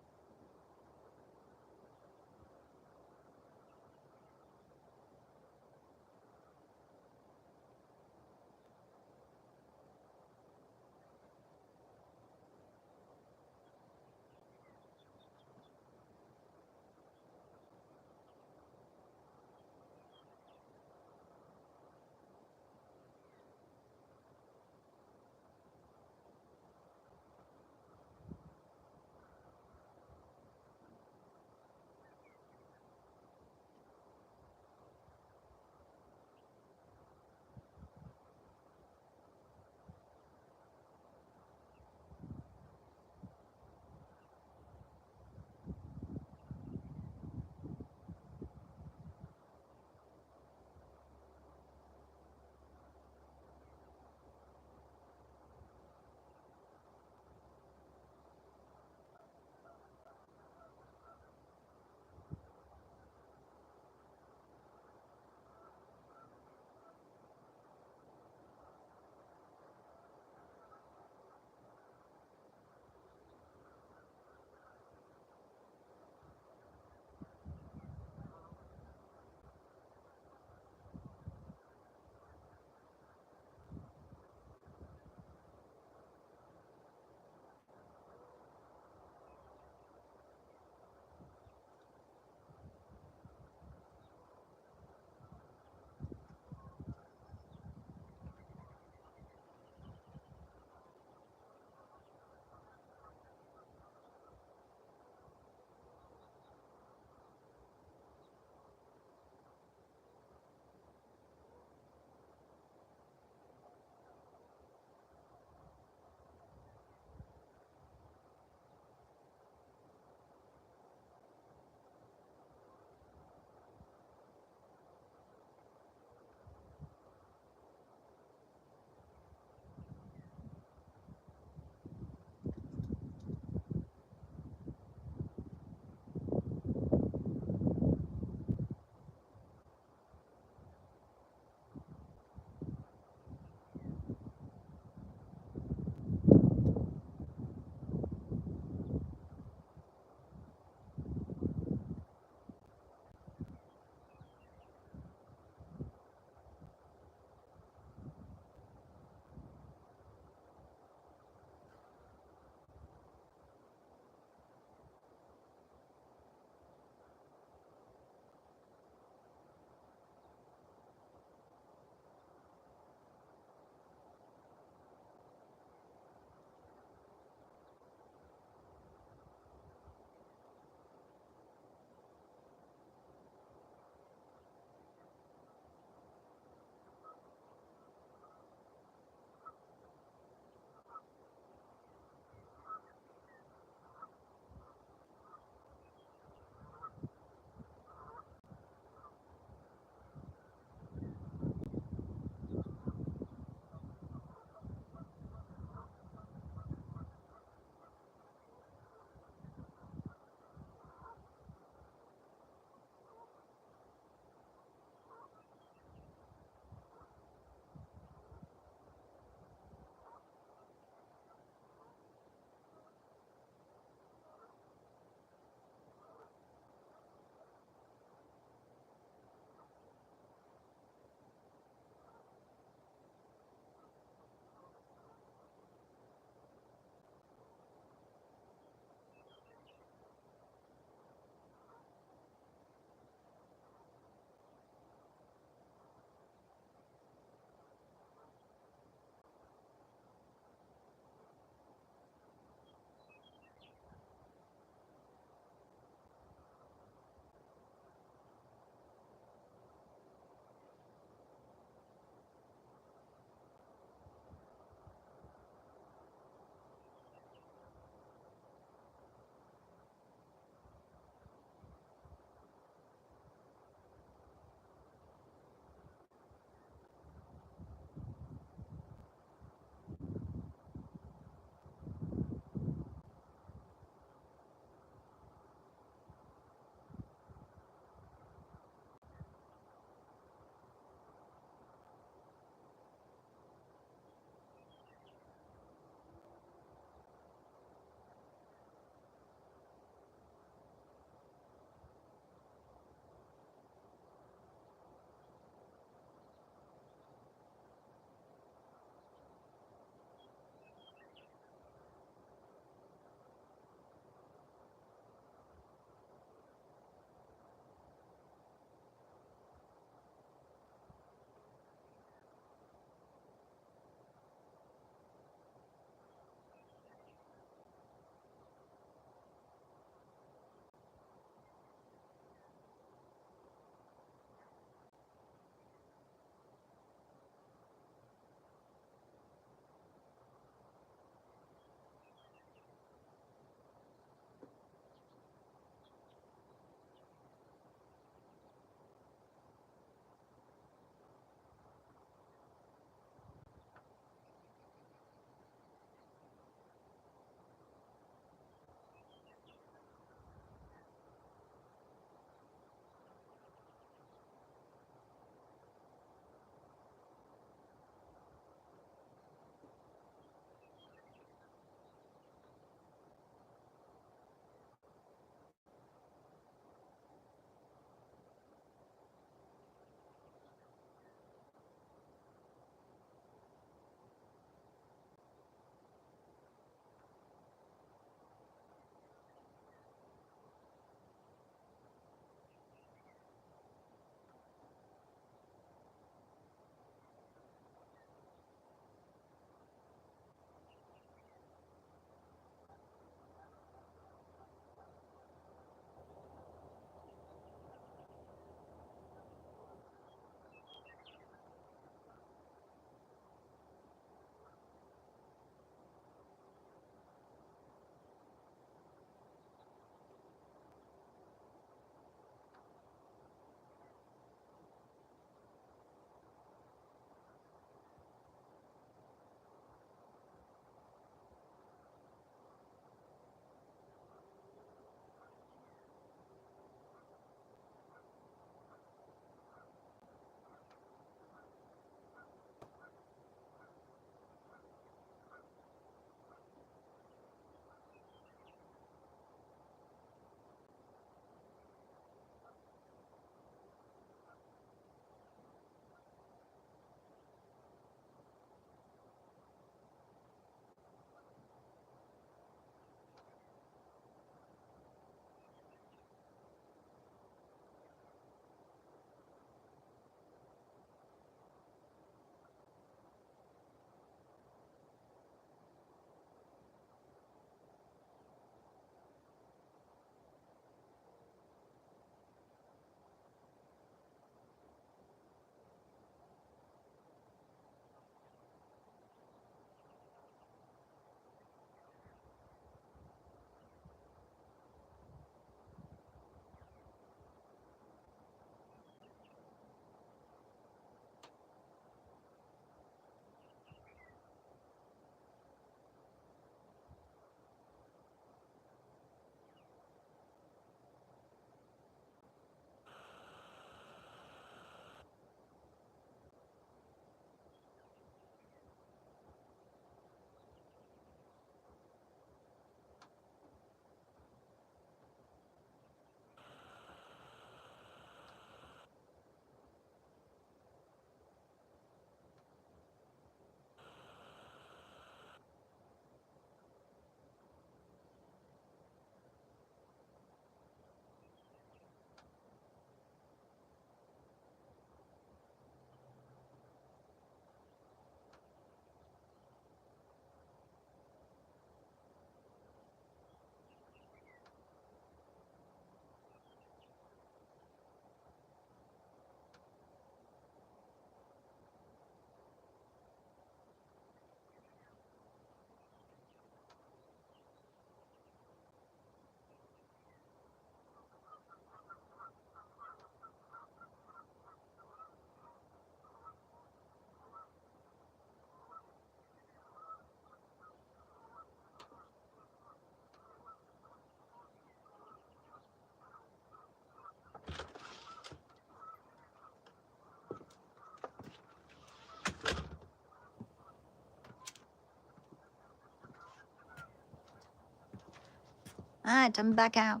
Alright, I'm back out.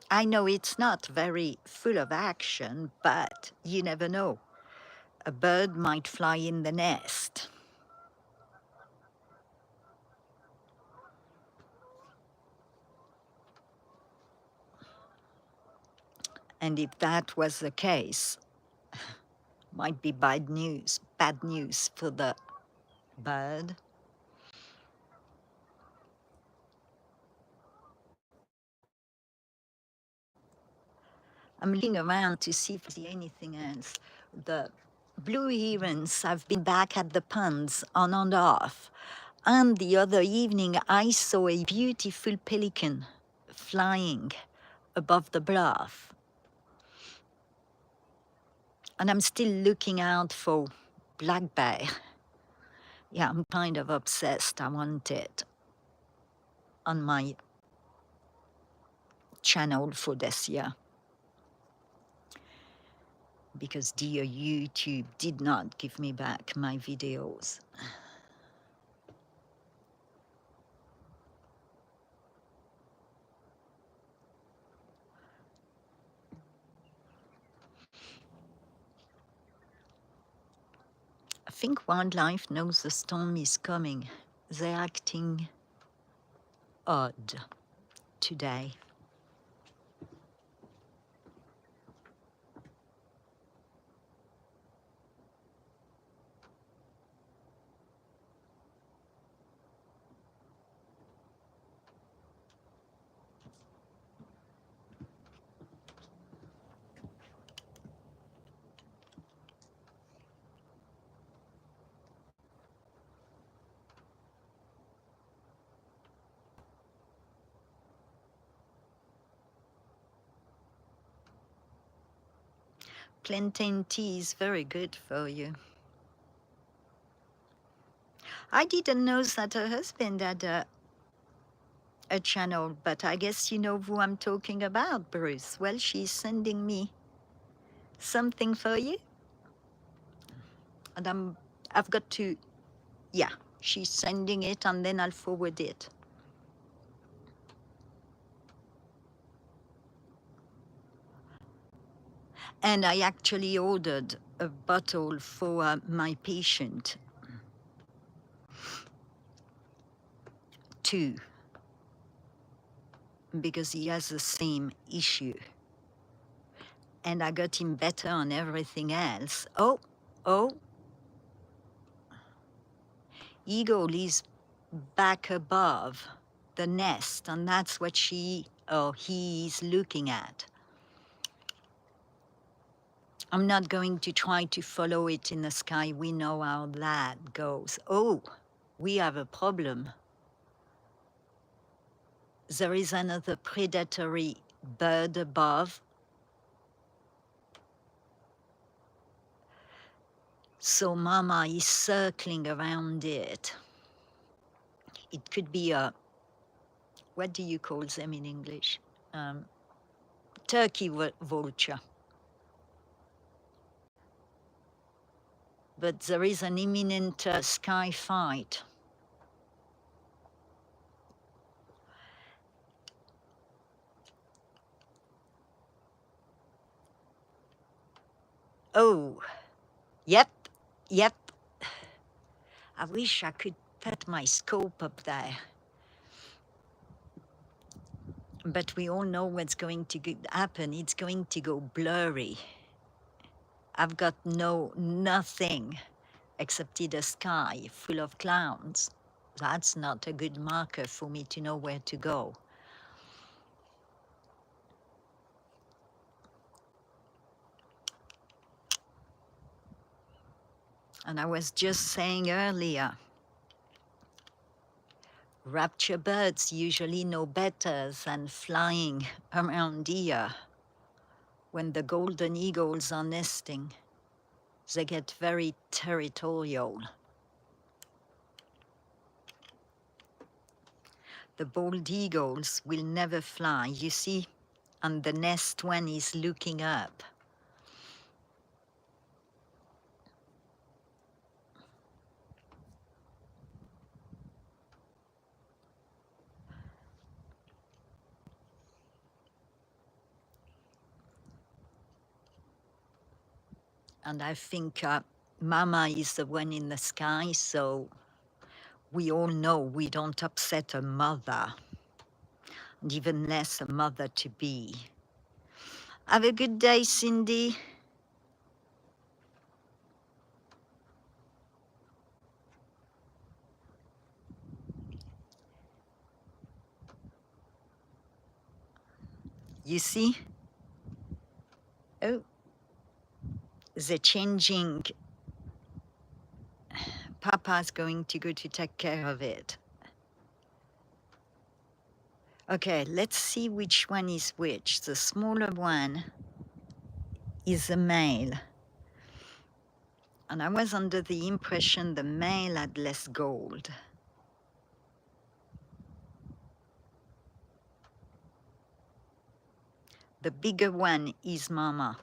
I know it's not very full of action, but you never know. A bird might fly in the nest. And if that was the case, might be bad news for the bird. I'm looking around to see if I see anything else. The blue herons have been back at the ponds on and off. And the other evening, I saw a beautiful pelican flying above the bluff. And I'm still looking out for black bear. Yeah, I'm kind of obsessed. I want it on my channel for this year. Because dear YouTube did not give me back my videos. I think wildlife knows the storm is coming. They're acting odd today. Plantain tea is very good for you. I didn't know that her husband had a channel, but I guess you know who I'm talking about, Bruce. Well, she's sending me something for you. And I've got to, yeah, she's sending it and then I'll forward it. And I actually ordered a bottle for my patient too, because he has the same issue. And I got him better on everything else. Oh, Eagle is back above the nest, and that's what she or he is looking at. I'm not going to try to follow it in the sky. We know how that goes. Oh, we have a problem. There is another predatory bird above. So Mama is circling around it. It could be a, what do you call them in English? Turkey vulture. But there is an imminent sky fight. Oh, yep. I wish I could put my scope up there. But we all know what's going to happen. It's going to go blurry. I've got nothing except in the sky full of clouds. That's not a good marker for me to know where to go. And I was just saying earlier, rapture birds usually know better than flying around here. When the golden eagles are nesting, they get very territorial. The bald eagles will never fly, you see, and the nest one is looking up. And I think Mama is the one in the sky, so we all know we don't upset a mother, and even less a mother to be. Have a good day, Cindy. You see? Oh, they're changing. Papa's going to go to take care of it. Okay, let's see which one is which. The smaller one is a male. And I was under the impression the male had less gold. The bigger one is Mama.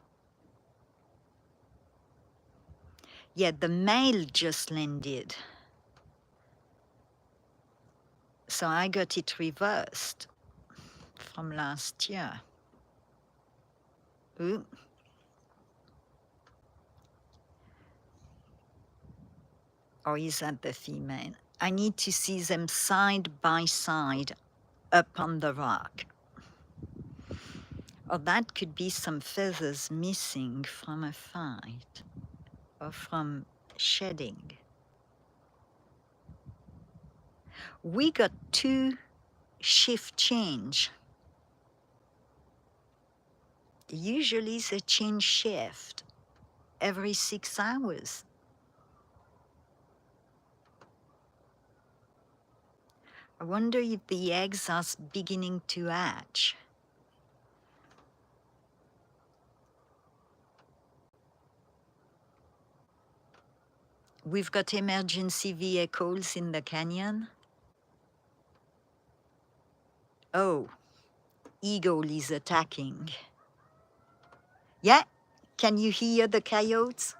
Yeah, the male just landed. So I got it reversed from last year. Ooh. Or is that the female? I need to see them side by side up on the rock. Or that could be some feathers missing from a fight or from shedding. We got 2 shift change. Usually they change shift every 6 hours. I wonder if the eggs are beginning to hatch. We've got emergency vehicles in the canyon. Oh, eagle is attacking. Yeah, can you hear the coyotes?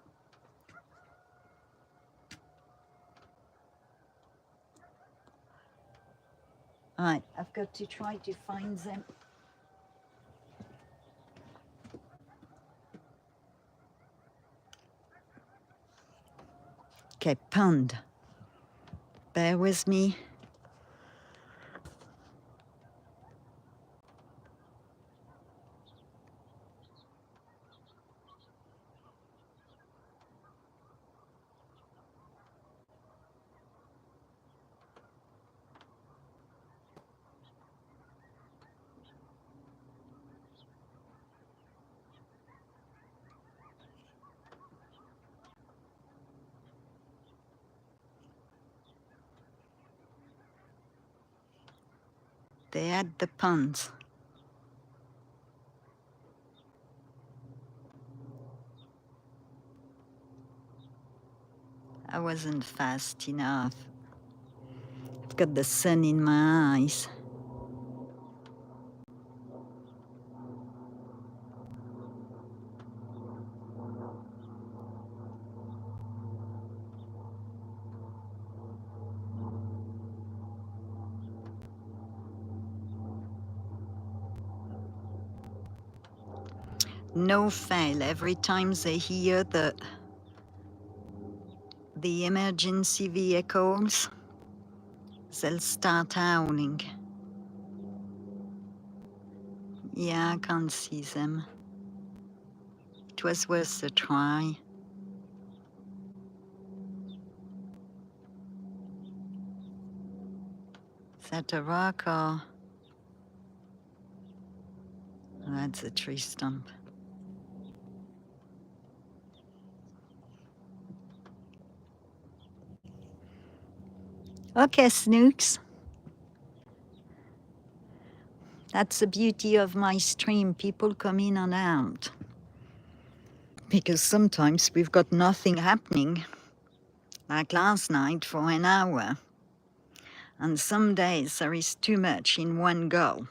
All right, I've got to try to find them. Okay, pond. Bear with me. They had the ponds. I wasn't fast enough. I've got the sun in my eyes. No fail, every time they hear the emergency vehicles, they'll start howling. Yeah, I can't see them. It was worth a try. Is that a rock or? That's a tree stump. Okay, Snooks. That's the beauty of my stream. People come in and out. Because sometimes we've got nothing happening, like last night for an hour. And some days there is too much in one go,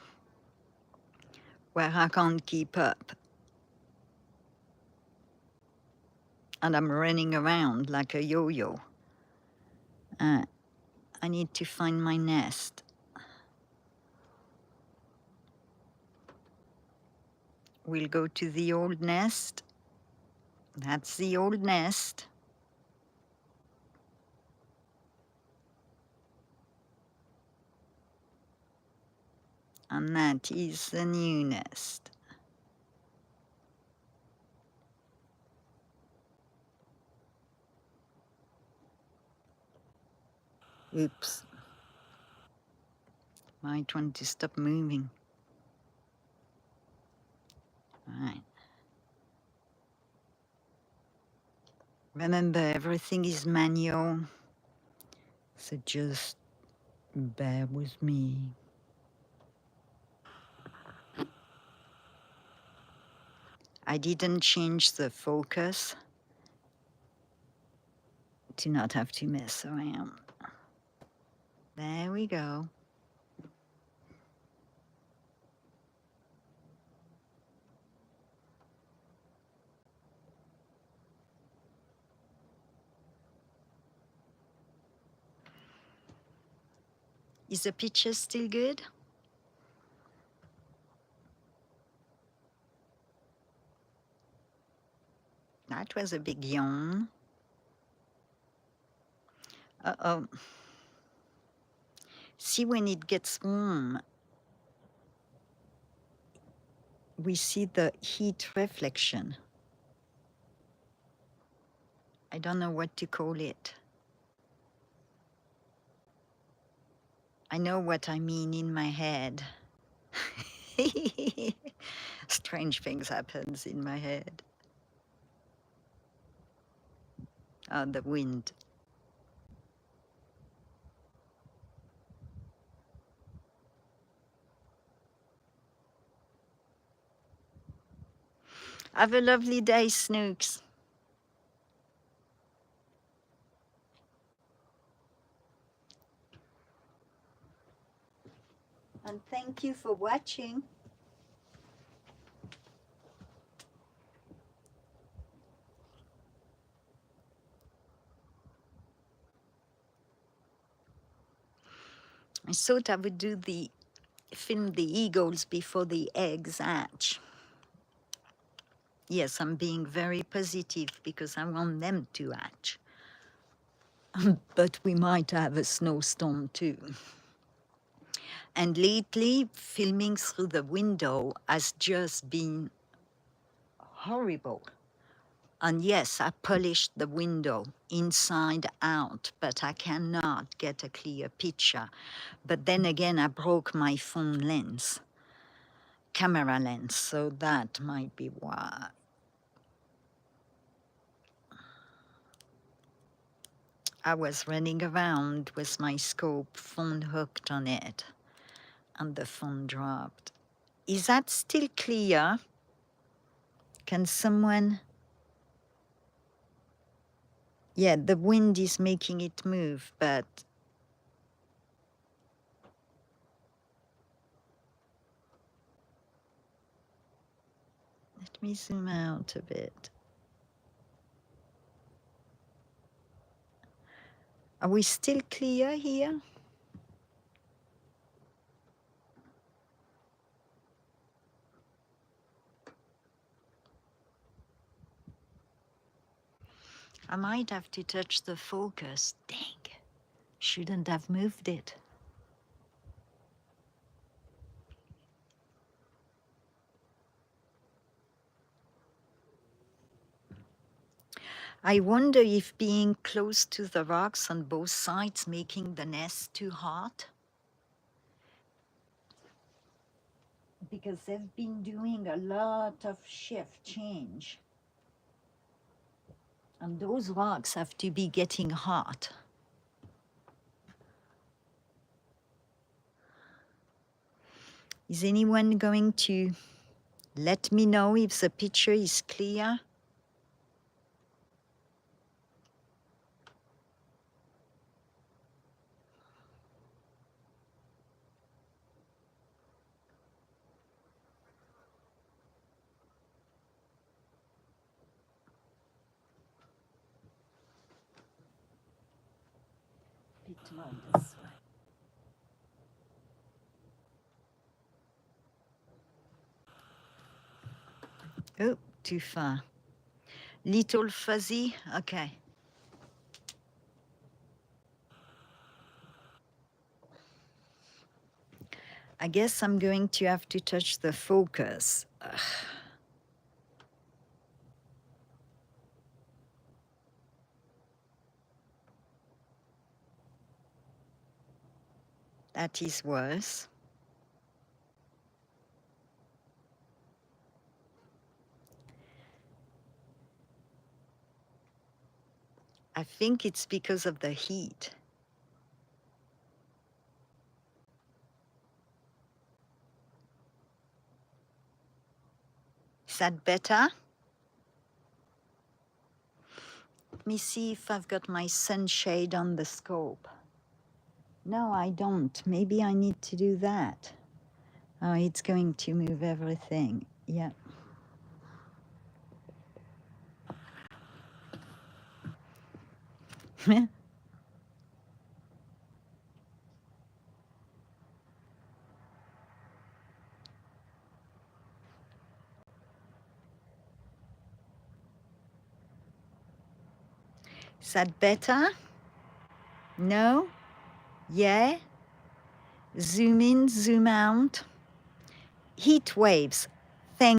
where I can't keep up. And I'm running around like a yo-yo. I need to find my nest. We'll go to the old nest. That's the old nest. And that is the new nest. Oops. Might want to stop moving. Right. Remember, everything is manual, so just bear with me. I didn't change the focus to not have to mess around. There we go. Is the picture still good? That was a big yawn. Uh-oh. See, when it gets warm, we see the heat reflection. I don't know what to call it. I know what I mean in my head. Strange things happens in my head. Oh, the wind. Have a lovely day, Snooks. And thank you for watching. I thought I would film the eagles before the eggs hatch. Yes, I'm being very positive because I want them to hatch. But we might have a snowstorm too. And lately, filming through the window has just been horrible. And yes, I polished the window inside out, but I cannot get a clear picture. But then again, I broke my phone lens, camera lens, so that might be why. I was running around with my scope, phone hooked on it, and the phone dropped. Is that still clear? Can someone? Yeah, the wind is making it move, but let me zoom out a bit. Are we still clear here? I might have to touch the focus. Dang, shouldn't have moved it. I wonder if being close to the rocks on both sides making the nest too hot. Because they've been doing a lot of shift change. And those rocks have to be getting hot. Is anyone going to let me know if the picture is clear? Bit more this way. Oh, too far. Little fuzzy? Okay. I guess I'm going to have to touch the focus. Ugh. That is worse. I think it's because of the heat. Is that better? Let me see if I've got my sunshade on the scope. No, I don't. Maybe I need to do that. Oh, it's going to move everything. Yeah. Is that better? No? Yeah? Zoom in, zoom out. Heat waves.